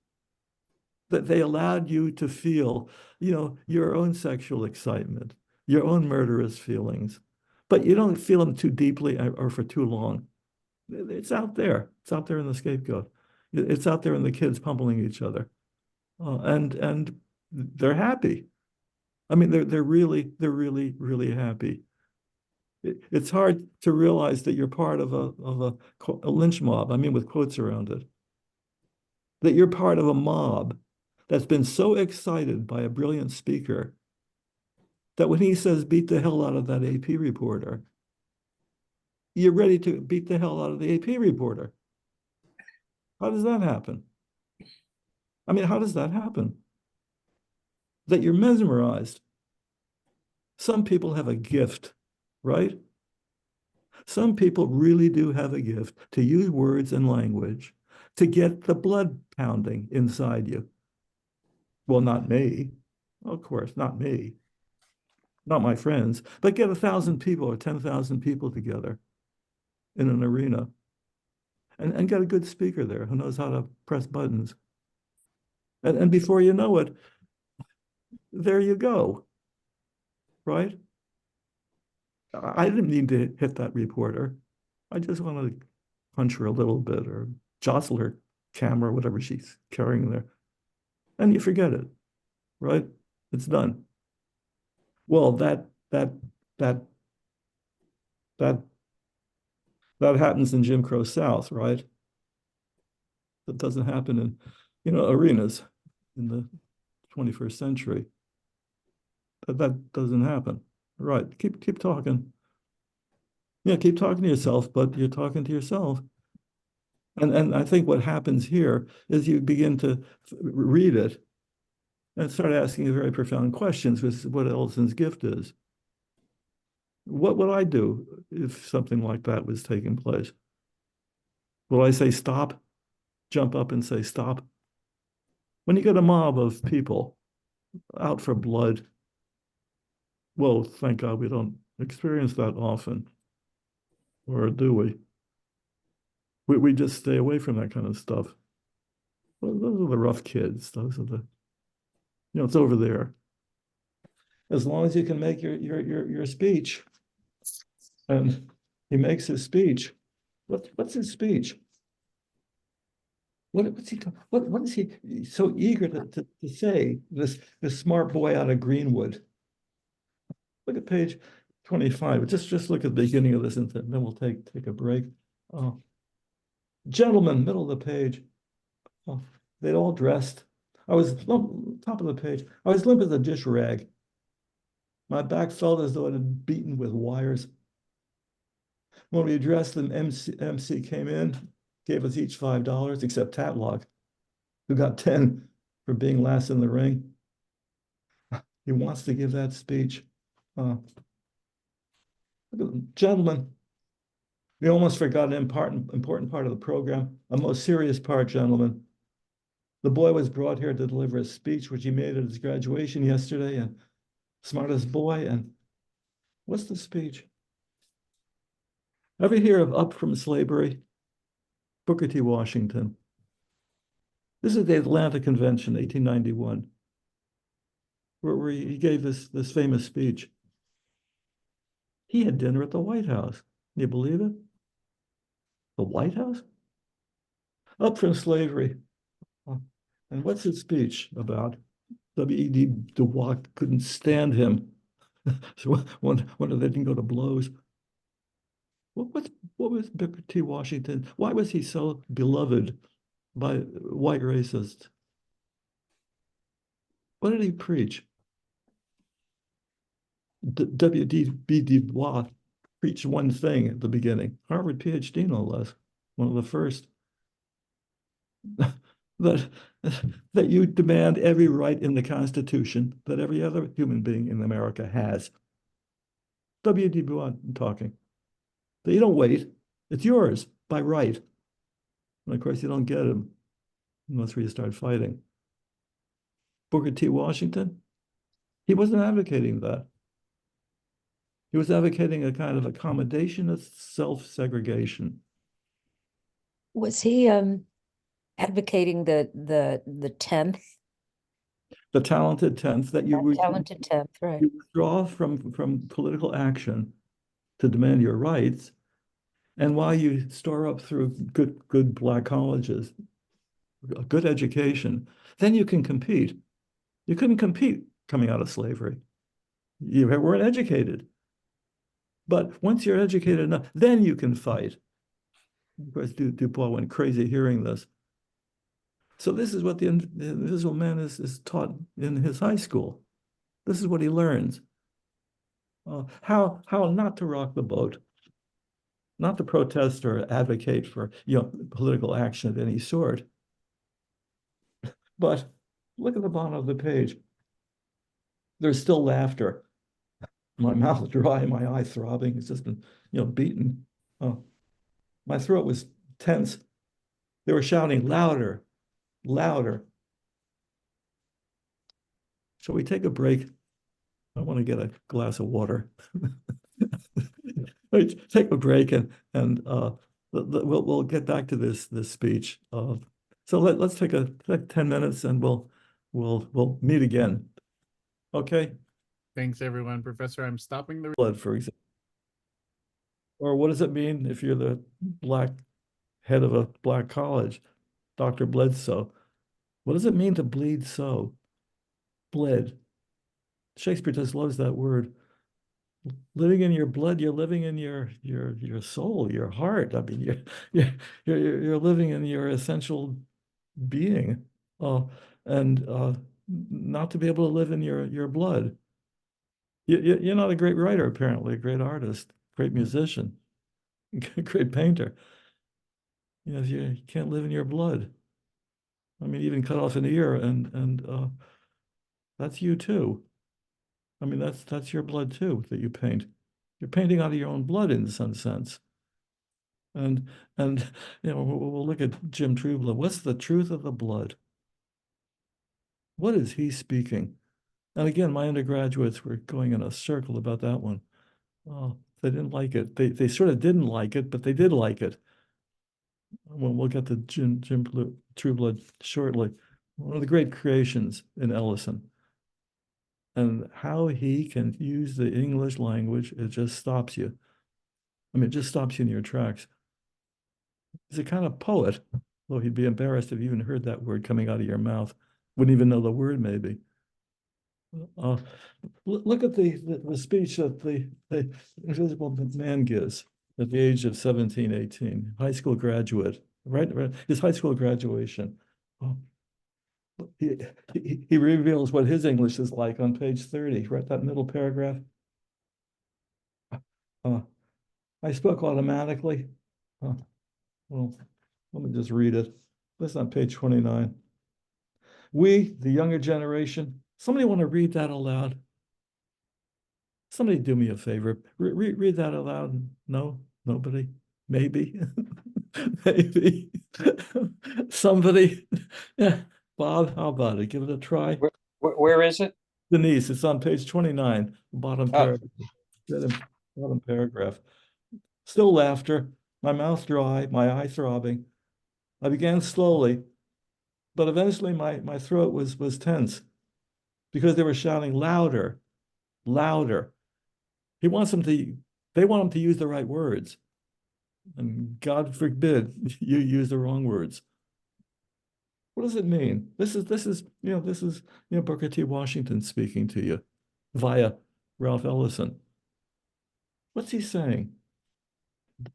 That they allowed you to feel, your own sexual excitement, your own murderous feelings, but you don't feel them too deeply or for too long. It's out there. It's out there in the scapegoat. It's out there in the kids pummeling each other, and they're happy. I mean, they're really happy. It's hard to realize that you're part of a lynch mob. I mean, with quotes around it. That you're part of a mob that's been so excited by a brilliant speaker that when he says beat the hell out of that AP reporter, you're ready to beat the hell out of the AP reporter. How does that happen? I mean, how does that happen? That you're mesmerized. Some people have a gift, right? Some people really do have a gift to use words and language to get the blood pounding inside you. Well, not me. Of course, not me. Not my friends, but get 1,000 people or 10,000 people together in an arena and get a good speaker there who knows how to press buttons. And before you know it, there you go, right? I didn't need to hit that reporter. I just wanted to punch her a little bit or jostle her camera, whatever she's carrying there. And you forget it, right? It's done. Well, that happens in Jim Crow South, right? That doesn't happen in, arenas in the 21st century. That doesn't happen. Right. Keep talking. Yeah, keep talking to yourself, but you're talking to yourself. And I think what happens here is you begin to read it and start asking very profound questions, which is what Ellison's gift is. What would I do if something like that was taking place? Will I say stop? Jump up and say stop? When you get a mob of people out for blood, well, thank God we don't experience that often. Or do we? We just stay away from that kind of stuff. Well, those are the rough kids. Those are it's over there. As long as you can make your speech. And he makes his speech. What's his speech? What's he what is he so eager to say, this smart boy out of Greenwood? Look at page 25. Just look at the beginning of this and then we'll take a break. Gentlemen, middle of the page. They'd all dressed. I was top of the page. I was limp as a dish rag. My back felt as though it had beaten with wires. When we addressed them, MC came in, gave us each $5, except Tatlock, who got 10 for being last in the ring. He wants to give that speech. Gentlemen, we almost forgot an important part of the program, a most serious part, gentlemen. The boy was brought here to deliver a speech, which he made at his graduation yesterday, and smartest boy. And what's the speech? Ever hear of Up From Slavery? Booker T. Washington. This is the Atlanta Convention, 1891, where he gave this famous speech. He had dinner at the White House. Can you believe it? The White House? Up from slavery. And what's his speech about? W.E.B. Du Bois couldn't stand him. So one they didn't go to blows. What was Booker T. Washington? Why was he so beloved by white racists? What did he preach? W.D.B. Du Bois preached one thing at the beginning. Harvard PhD, no less, one of the first. that that you demand every right in the Constitution that every other human being in America has. W.D. Du Bois talking. That you don't wait. It's yours by right. And of course, you don't get them unless we start fighting. Booker T. Washington, he wasn't advocating that. He was advocating a kind of accommodationist self-segregation. Was he advocating the 10th, The talented 10th that you talented 10th, right? you withdraw from political action to demand your rights, and while you store up through good black colleges, a good education, then you can compete. You couldn't compete coming out of slavery. You weren't educated. But once you're educated enough, then you can fight. Of course, Du Bois went crazy hearing this. So this is what the Invisible Man is taught in his high school. This is what he learns. How not to rock the boat, not to protest or advocate for political action of any sort. But look at the bottom of the page. There's still laughter. My mouth dry, my eye throbbing. It's just been beaten. Oh, my throat was tense. They were shouting louder, louder. Shall we take a break? I want to get a glass of water. Take a break and we'll get back to this speech. So let's take 10 minutes and we'll meet again. Okay. Thanks, everyone. Professor, I'm stopping the. Blood, for example. Or what does it mean if you're the black head of a black college, Dr. Bledsoe? What does it mean to bleed so? Bled. Shakespeare just loves that word. Living in your blood, you're living in your soul, your heart. I mean, you're living in your essential being, and not to be able to live in your blood. You're not a great writer, apparently, a great artist, great musician, great painter. You can't live in your blood. I mean, even cut off an ear, and that's you too. I mean, that's your blood too that you paint. You're painting out of your own blood in some sense. And we'll look at Jim Trueblood. What's the truth of the blood? What is he speaking? And again, my undergraduates were going in a circle about that one. Oh, they didn't like it. They sort of didn't like it, but they did like it. Well, we'll get to Jim Trueblood shortly. One of the great creations in Ellison. And how he can use the English language, it just stops you. I mean, it just stops you in your tracks. He's a kind of poet, though he'd be embarrassed if you even heard that word coming out of your mouth. Wouldn't even know the word, maybe. Look at the speech that the Invisible Man gives at the age of 17, 18, high school graduate, right? His high school graduation. Oh. He reveals what his English is like on page 30, right? That middle paragraph. I spoke automatically. Well, let me just read it. That's on page 29. We, the younger generation, somebody want to read that aloud? Somebody do me a favor. Read that aloud. No, nobody. Maybe. Maybe. Somebody. Yeah. Bob, how about it? Give it a try. Where is it? Denise, it's on page 29, bottom paragraph. Bottom paragraph. Still laughter, my mouth dry, my eye throbbing. I began slowly, but eventually my throat was tense because they were shouting louder, louder. They want him to use the right words. And God forbid you use the wrong words. What does it mean? Booker T. Washington speaking to you via Ralph Ellison. What's he saying?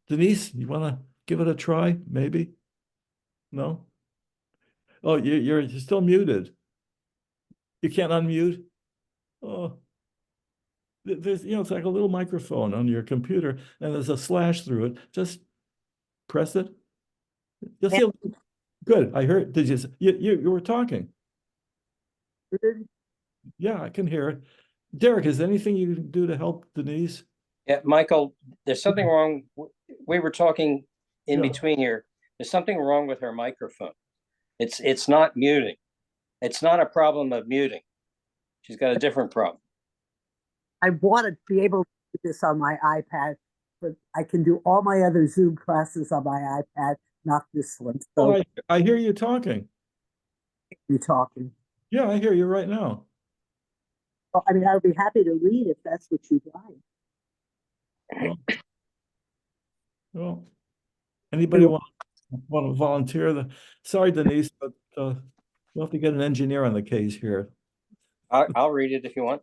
Denise, you want to give it a try? Maybe? No? Oh, you're still muted. You can't unmute? Oh, there's, it's like a little microphone on your computer and there's a slash through it. Just press it. You'll see. Good. I heard. Did you were talking? Yeah, I can hear it. Derek, is there anything you can do to help Denise? Yeah, Michael, there's something wrong. We were talking in Yeah. between here. There's something wrong with her microphone. It's not muting. It's not a problem of muting. She's got a different problem. I want to be able to do this on my iPad, but I can do all my other Zoom classes on my iPad, not this one. So Oh, I hear you talking. you talking. Yeah, I hear you right now. Well, I mean, I would be happy to read if that's what you'd like. Well, anybody want to volunteer? Sorry, Denise, but we'll have to get an engineer on the case here. I'll read it if you want.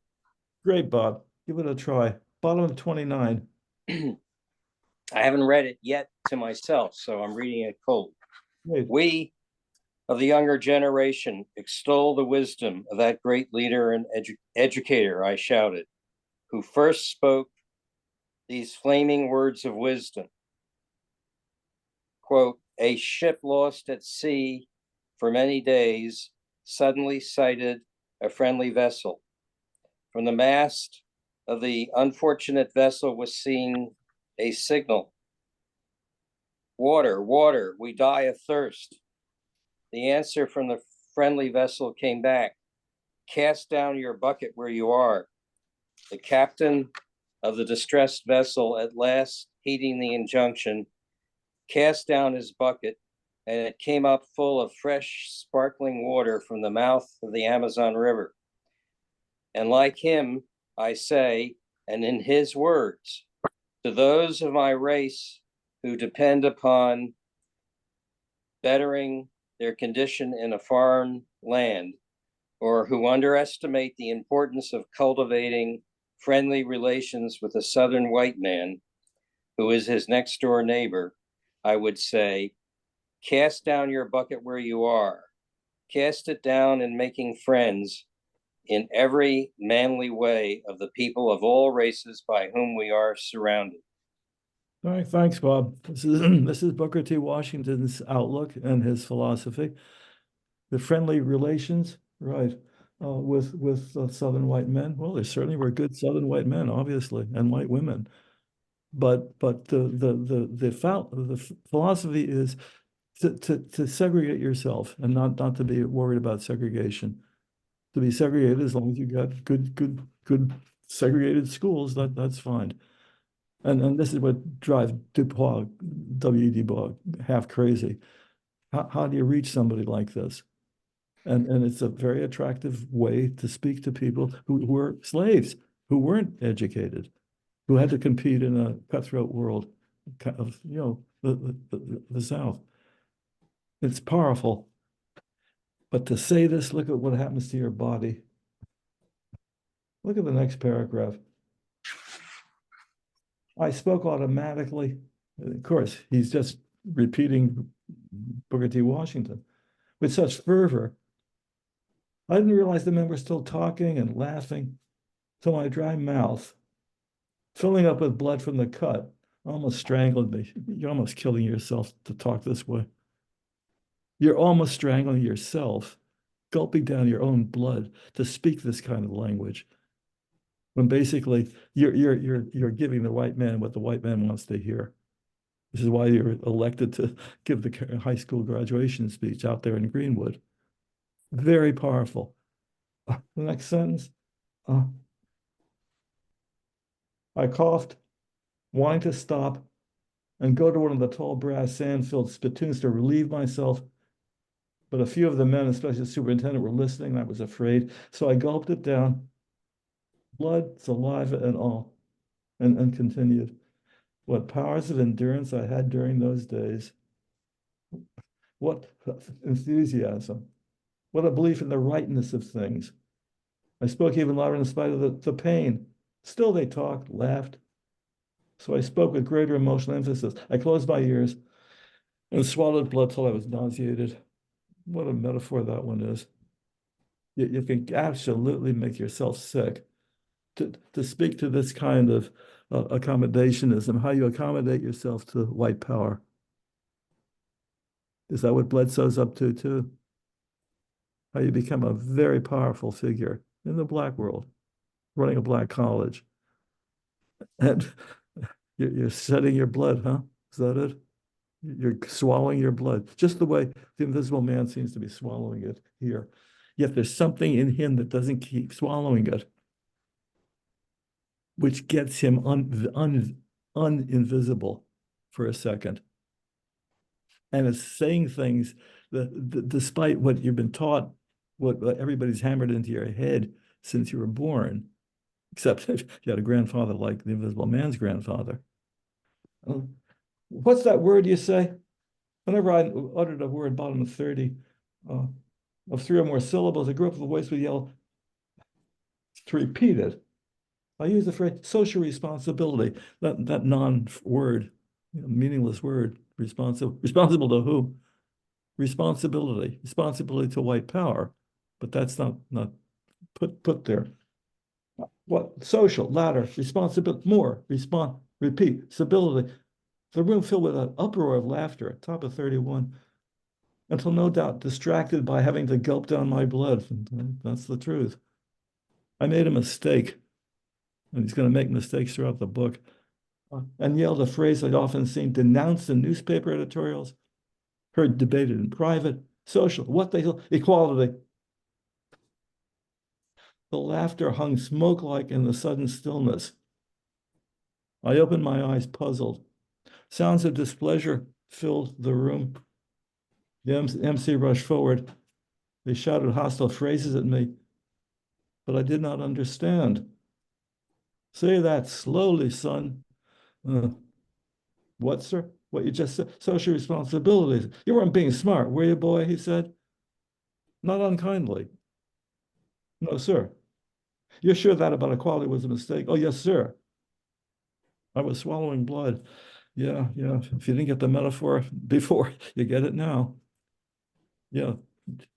Great, Bob. Give it a try. Bottom of 29. I haven't read it yet to myself, so I'm reading it cold. Wait. We of the younger generation extol the wisdom of that great leader and educator, I shouted, who first spoke these flaming words of wisdom. Quote, a ship lost at sea for many days suddenly sighted a friendly vessel. From the mast of the unfortunate vessel was seen a signal. Water, water, we die of thirst. The answer from the friendly vessel came back. Cast down your bucket where you are. The captain of the distressed vessel, at last heeding the injunction, cast down his bucket, and it came up full of fresh, sparkling water from the mouth of the Amazon River. And like him, I say, and in his words, to those of my race who depend upon bettering their condition in a foreign land, or who underestimate the importance of cultivating friendly relations with a Southern white man who is his next door neighbor, I would say, cast down your bucket where you are. Cast it down in making friends in every manly way of the people of all races by whom we are surrounded. All right, thanks, Bob. This is Booker T. Washington's outlook and his philosophy. The friendly relations, right, with Southern white men. Well, there certainly were good Southern white men, obviously, and white women. But the philosophy is to segregate yourself and not to be worried about segregation. To be segregated as long as you got good segregated schools, that's fine. And this is what drives W.E.D. Dubois half crazy. How do you reach somebody like this? And it's a very attractive way to speak to people who were slaves, who weren't educated, who had to compete in a cutthroat world of, the South. It's powerful. But to say this, look at what happens to your body. Look at the next paragraph. I spoke automatically. Of course, he's just repeating Booker T. Washington with such fervor. I didn't realize the men were still talking and laughing, so my dry mouth, filling up with blood from the cut, almost strangled me. You're almost killing yourself to talk this way. You're almost strangling yourself, gulping down your own blood to speak this kind of language. When basically you're giving the white man what the white man wants to hear. This is why you're elected to give the high school graduation speech out there in Greenwood. Very powerful. The next sentence. I coughed, wanting to stop and go to one of the tall brass sand-filled spittoons to relieve myself. But a few of the men, especially the superintendent, were listening. And I was afraid. So I gulped it down, blood, saliva, and all, and continued. What powers of endurance I had during those days. What enthusiasm. What a belief in the rightness of things. I spoke even louder in spite of the pain. Still they talked, laughed. So I spoke with greater emotional emphasis. I closed my ears and swallowed blood till I was nauseated. What a metaphor that one is. You can absolutely make yourself sick. To speak to this kind of accommodationism, how you accommodate yourself to white power. Is that what Bledsoe's up to too? How you become a very powerful figure in the black world, running a black college. And you're shedding your blood, huh? Is that it? You're swallowing your blood, just the way the Invisible Man seems to be swallowing it here. Yet there's something in him that doesn't keep swallowing it, which gets him uninvisible for a second. And it's saying things that despite what you've been taught, what everybody's hammered into your head since you were born, except if you had a grandfather like the Invisible Man's grandfather. What's that word you say? Whenever I uttered a word bottom of 30, of 3 or more syllables, I grew up with a voice would yell to repeat it. I use the phrase social responsibility, that non-word, meaningless word, responsible to who? Responsibility to white power, but that's not put there. What? Social, ladder, responsibility, more, repeat, stability. The room filled with an uproar of laughter at top of 31, until no doubt distracted by having to gulp down my blood. That's the truth. I made a mistake, and he's going to make mistakes throughout the book, and yelled a phrase I'd often seen denounced in newspaper editorials, heard debated in private, social, what the hell, equality. The laughter hung smoke-like in the sudden stillness. I opened my eyes, puzzled. Sounds of displeasure filled the room. The MC rushed forward. They shouted hostile phrases at me, but I did not understand. Say that slowly, son. What, sir? What you just said? Social responsibilities. You weren't being smart, were you, boy? He said. Not unkindly. No, sir. You're sure that about equality was a mistake? Oh, yes, sir. I was swallowing blood. Yeah. If you didn't get the metaphor before, you get it now. Yeah.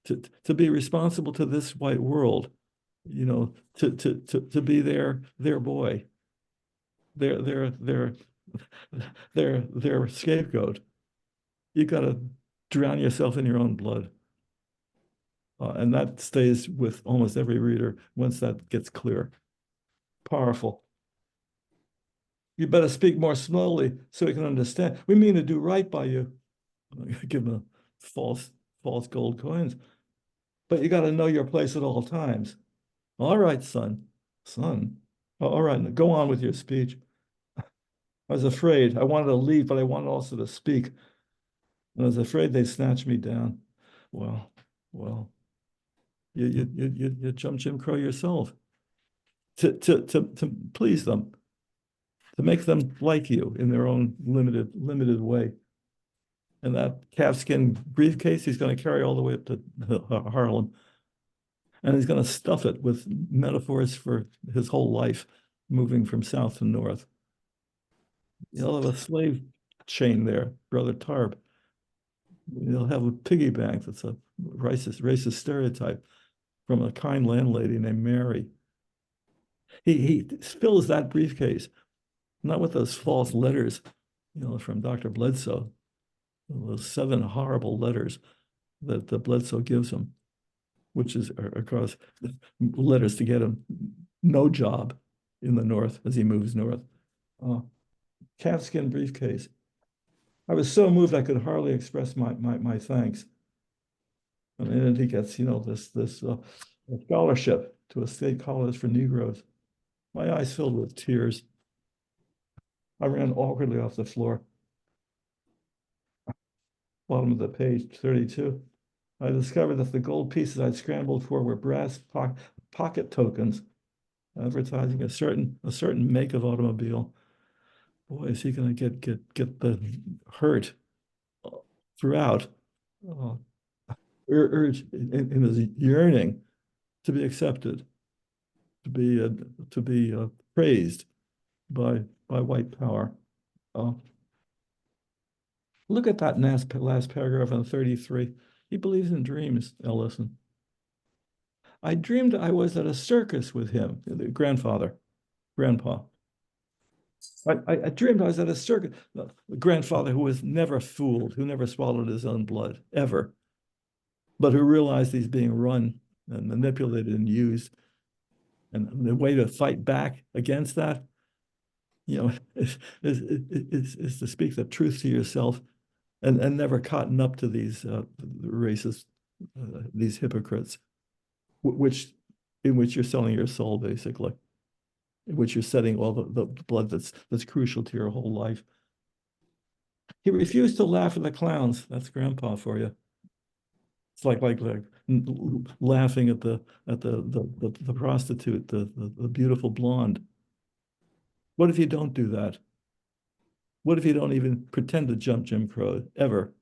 To be responsible to this white world, to be their boy, their scapegoat. You got to drown yourself in your own blood. And that stays with almost every reader once that gets clear. Powerful. You better speak more slowly so we can understand. We mean to do right by you. Give them false gold coins. But you got to know your place at all times. All right, son. All right, go on with your speech. I was afraid. I wanted to leave, but I wanted also to speak. And I was afraid they'd snatch me down. Well, you jump Jim Crow yourself to please them, to make them like you in their own limited way. And that calfskin briefcase he's going to carry all the way up to Harlem. And he's going to stuff it with metaphors for his whole life, moving from south to north. He'll have a slave chain there, Brother Tarp. He'll have a piggy bank that's a racist stereotype from a kind landlady named Mary. He fills that briefcase, not with those false letters, from Dr. Bledsoe, those 7 horrible letters that the Bledsoe gives him, which is across letters to get him no job in the North as he moves north. Calfskin briefcase. I was so moved I could hardly express my thanks. And then he gets, this scholarship to a state college for Negroes. My eyes filled with tears. I ran awkwardly off the floor. Bottom of the page, 32. I discovered that the gold pieces I'd scrambled for were brass pocket tokens, advertising a certain make of automobile. Boy, is he going to get the hurt throughout. uh, urge in his yearning to be accepted, to be praised by white power. Uh, Look at that last paragraph on 33. He believes in dreams, Ellison. I dreamed I was at a circus with him, the grandpa. I dreamed I was at a circus. The grandfather who was never fooled, who never swallowed his own blood, ever, but who realized he's being run and manipulated and used. And the way to fight back against that, is to speak the truth to yourself and never cotton up to these racist, these hypocrites, in which you're selling your soul, basically, in which you're setting all the blood that's crucial to your whole life. He refused to laugh at the clowns. That's Grandpa for you. It's like laughing at the prostitute, the beautiful blonde. What if you don't do that? What if you don't even pretend to jump Jim Crow ever?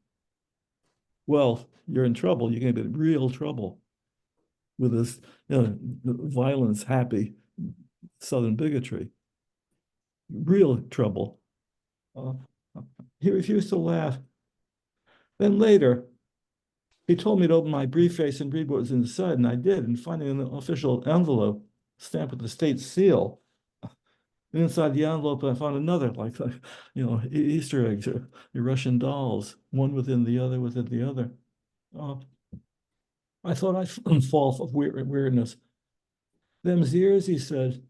Well, you're in trouble. You're going to be in real trouble with this, violence happy Southern bigotry. Real trouble. He refused to laugh. Then later, he told me to open my briefcase and read what was inside, and I did. And finding an official envelope stamped with the state seal. And inside the envelope, I found another, like Easter eggs or Russian dolls, one within the other, within the other. I thought I'd fall for weirdness. Them's years, he said,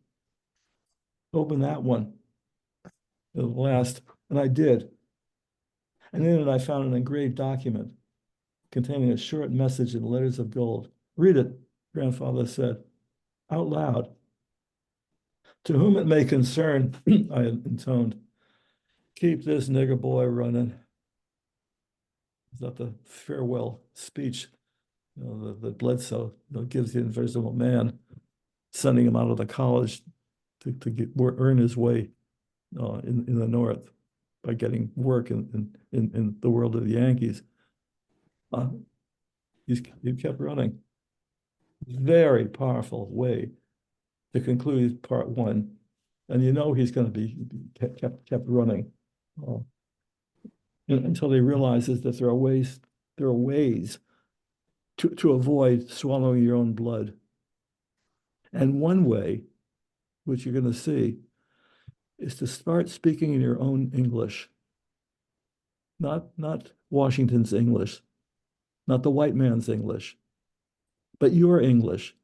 open that one, the last, and I did. And in it, I found an engraved document containing a short message in letters of gold. Read it, Grandfather said, out loud. To whom it may concern, I intoned, keep this nigger boy running. Is that the farewell speech that Bledsoe gives the Invisible Man, sending him out of the college to earn his way in the North by getting work in the world of the Yankees. He kept running. Very powerful way to conclude part one. And he's going to be kept running until he realizes that there are ways to avoid swallowing your own blood. And one way, which you're going to see, is to start speaking in your own English. Not Washington's English, not the white man's English, but your English.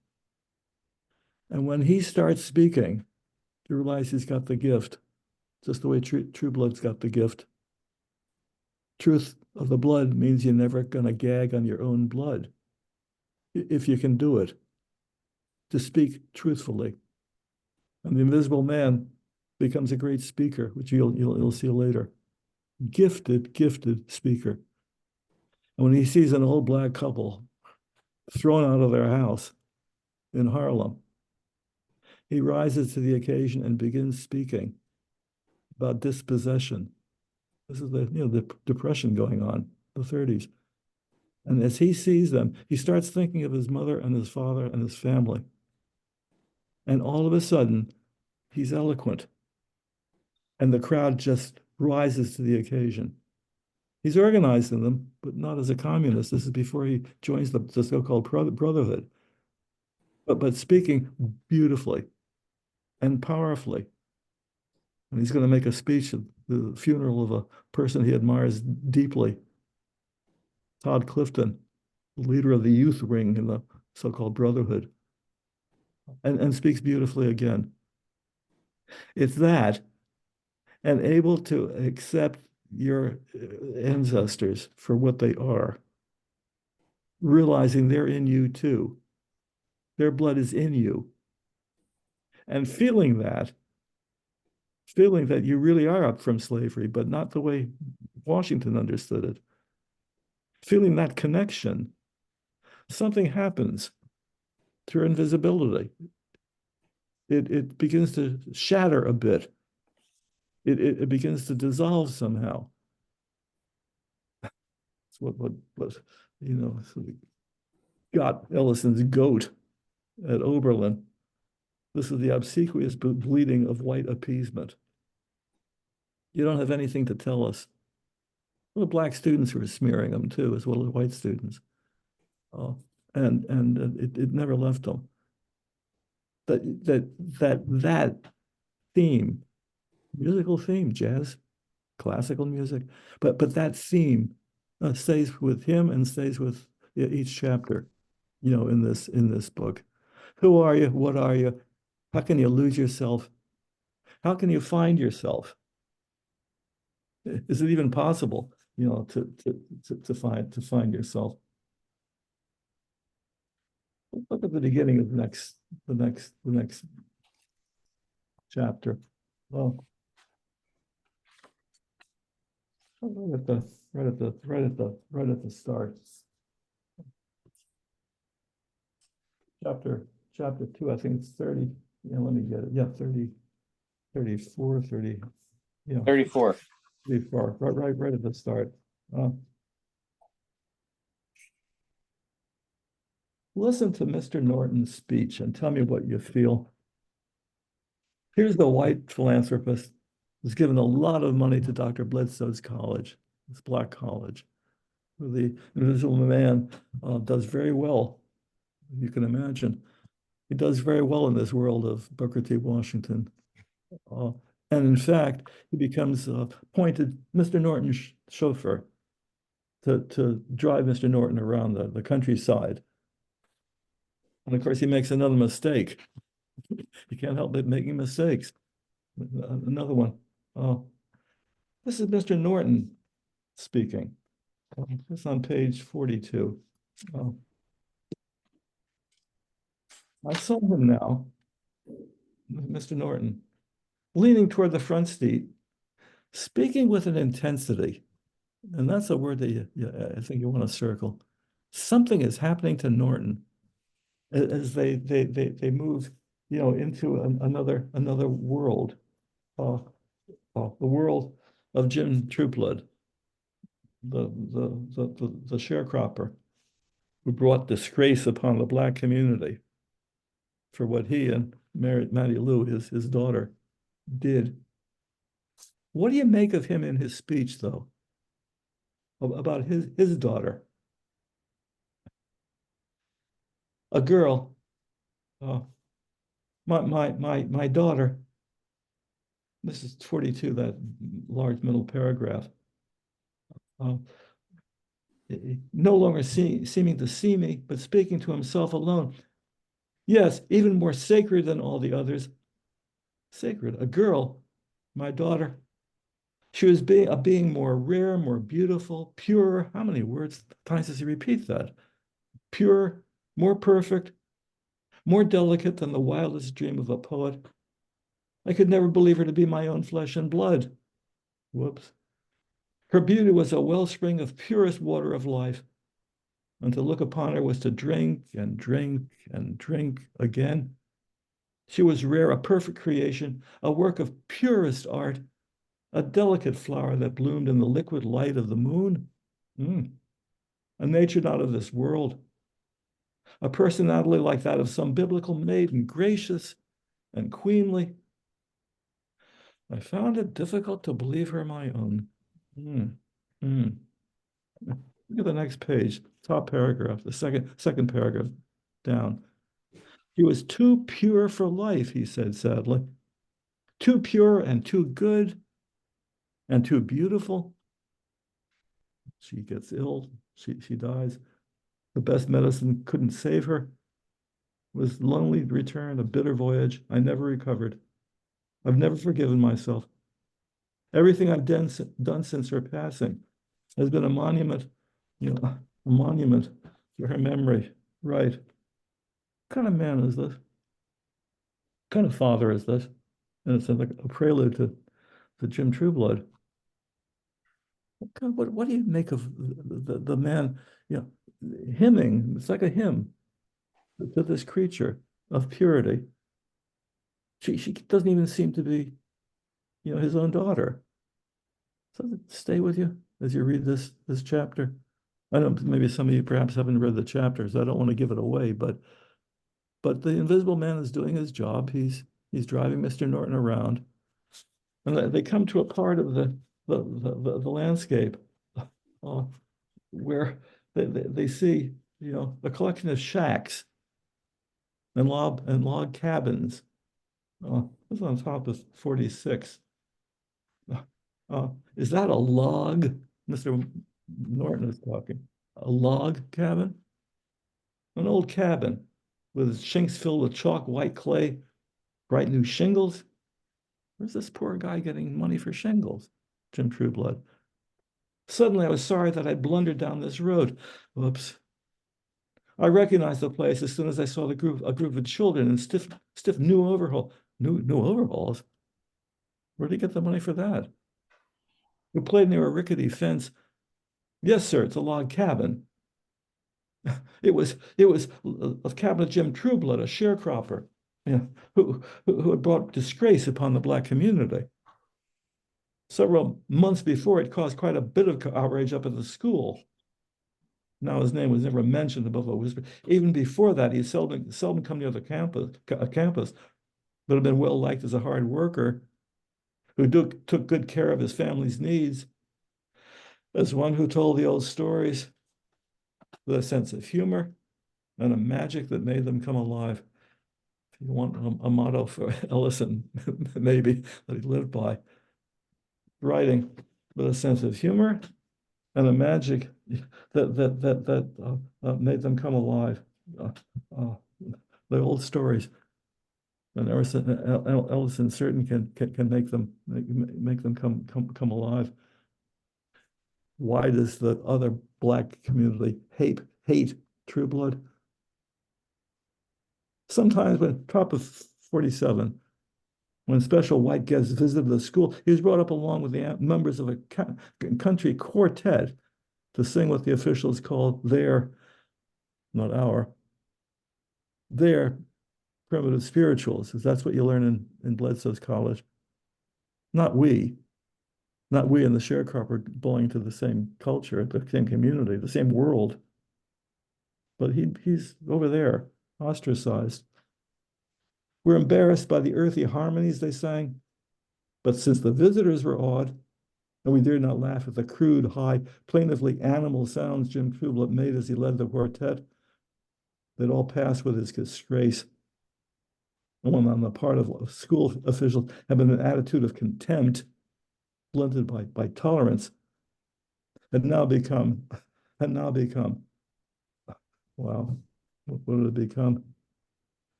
And when he starts speaking, you realize he's got the gift, just the way True Blood's got the gift. Truth of the blood means you're never going to gag on your own blood, if you can do it, to speak truthfully. And the Invisible Man becomes a great speaker, which you'll see later. Gifted speaker. And when he sees an old black couple thrown out of their house in Harlem, he rises to the occasion and begins speaking about dispossession. This is the depression going on, the 30s. And as he sees them, he starts thinking of his mother and his father and his family. And all of a sudden, he's eloquent. And the crowd just rises to the occasion. He's organizing them, but not as a communist. This is before he joins the so-called brotherhood. But speaking beautifully and powerfully. And he's going to make a speech at the funeral of a person he admires deeply, Todd Clifton, leader of the youth ring in the so-called brotherhood, and speaks beautifully again. It's that, and able to accept your ancestors for what they are, realizing they're in you too. Their blood is in you. And feeling that you really are up from slavery, but not the way Washington understood it. Feeling that connection, something happens through invisibility. It begins to shatter a bit. It begins to dissolve somehow. It's what, so we got Ellison's goat at Oberlin. This is the obsequious bleeding of white appeasement. You don't have anything to tell us. Well, the black students were smearing them too, as well as white students. And it never left them. That theme, musical theme, jazz, classical music, but that theme stays with him and stays with each chapter, in this book. Who are you? What are you? How can you lose yourself? How can you find yourself? Is it even possible, to find yourself? Look at the beginning of the next chapter. Well, right at the start. Chapter 2, I think it's 30. Let me get it. Yeah, 30, 34, 30. 34. 34, right at the start. Listen to Mr. Norton's speech and tell me what you feel. Here's the white philanthropist who's given a lot of money to Dr. Bledsoe's college, this black college. The invisible man does very well, you can imagine. He does very well in this world of Booker T. Washington. And in fact, he becomes appointed Mr. Norton's chauffeur to drive Mr. Norton around the countryside. And of course, he makes another mistake. You can't help but making mistakes. Another one. This is Mr. Norton speaking. It's on page 42. I saw him now, Mr. Norton, leaning toward the front seat, speaking with an intensity. And that's a word that I think you want to circle. Something is happening to Norton as they move, into another world, the world of Jim Trueblood, the sharecropper who brought disgrace upon the black community for what he and Mattie Lou, his daughter, did. What do you make of him in his speech, though, about his daughter? A girl, my daughter, this is 42, that large middle paragraph, no longer seeming to see me, but speaking to himself alone. Yes, even more sacred than all the others. Sacred, a girl, my daughter. She was a being more rare, more beautiful, pure. How many times does he repeat that? Pure, more perfect, more delicate than the wildest dream of a poet. I could never believe her to be my own flesh and blood. Whoops. Her beauty was a wellspring of purest water of life, and to look upon her was to drink and drink and drink again. She was rare, a perfect creation, a work of purest art, a delicate flower that bloomed in the liquid light of the moon. A nature not of this world, a personality like that of some biblical maiden, gracious and queenly. I found it difficult to believe her my own. Look at the next page, top paragraph, the second paragraph down. She was too pure for life, he said sadly. Too pure and too good and too beautiful. She gets ill, she dies. The best medicine couldn't save her. It was lonely return, a bitter voyage. I never recovered. I've never forgiven myself. Everything I've done since her passing has been a monument, a monument to her memory. Right. What kind of man is this? What kind of father is this? And it's like a prelude to Jim Trueblood. What do you make of the man, hymning? It's like a hymn to this creature of purity. She doesn't even seem to be, his own daughter. Does it stay with you as you read this chapter? I don't, maybe some of you perhaps haven't read the chapters. I don't want to give it away, but the Invisible Man is doing his job. He's driving Mr. Norton around, and they come to a part of the landscape where they see, you know, a collection of shacks and log cabins. This is on top of 46. Is that a log? Mr. Norton is talking. A log cabin? An old cabin with shinks filled with chalk, white clay, bright new shingles. Where's this poor guy getting money for shingles? Jim Trueblood. Suddenly I was sorry that I blundered down this road. Whoops. I recognized the place as soon as I saw a group of children in stiff new overalls. Where'd he get the money for that? Who played near a rickety fence. Yes, sir, it's a log cabin. It was a cabin of Jim Trueblood, a sharecropper, you know, who had brought disgrace upon the Black community. Several months before, it caused quite a bit of outrage up at the school. Now his name was never mentioned above a whisper. Even before that, he had seldom come near the campus, but had been well liked as a hard worker who took good care of his family's needs, as one who told the old stories with a sense of humor and a magic that made them come alive. If you want a motto for Ellison, maybe, that he lived by. Writing with a sense of humor and a magic that made them come alive. The old stories. And Ellison certain can make them come alive. Why does the other Black community hate Trueblood? Sometimes when top of 47, when special white guests visited the school, he was brought up along with the members of a country quartet to sing what the officials called their, not our, their primitive spirituals, because that's what you learn in Bledsoe's college. Not we and the sharecropper belonging to the same culture, the same community, the same world. But he's over there, ostracized. We're embarrassed by the earthy harmonies they sang, but since the visitors were awed, and we dared not laugh at the crude, high, plaintively animal sounds Jim Trueblood made as he led the quartet, they'd all pass with his disgrace. And when on the part of school officials had been an attitude of contempt, blended by tolerance, had now become, wow, what did it become?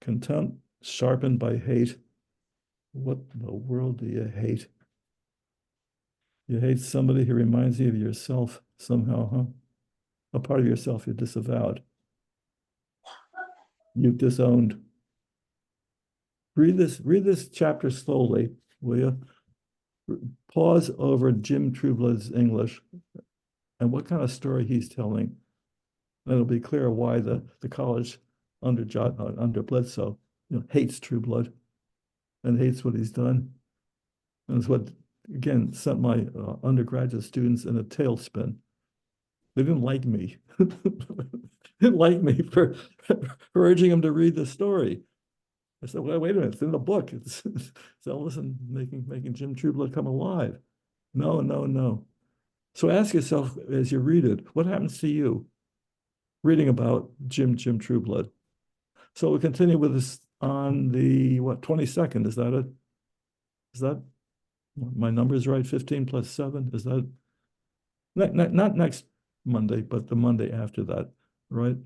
Contempt sharpened by hate. What in the world do you hate? You hate somebody who reminds you of yourself somehow, huh? A part of yourself you disavowed. You've disowned. Read this chapter slowly, will you? Pause over Jim Trueblood's English and what kind of story he's telling. And it'll be clear why the college under Bledsoe, you know, hates Trueblood and hates what he's done. And it's what, again, sent my undergraduate students in a tailspin. They didn't like me. Didn't like me for urging them to read the story. I said, well, wait a minute, it's in the book. It's Ellison making Jim Trueblood come alive. No. So ask yourself as you read it, what happens to you reading about Jim Trueblood? So we'll continue with this on the, 22nd, is that it? Is that, my number's right, 15 plus 7, is that? Not next Monday, but the Monday after that, right?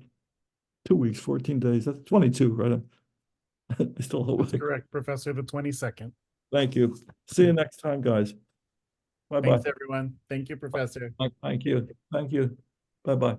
2 weeks, 14 days, that's 22, right? I still hope. That's correct, Professor, the 22nd. Thank you. See you next time, guys. Bye-bye. Thanks, everyone. Thank you, Professor. Thank you. Bye-bye.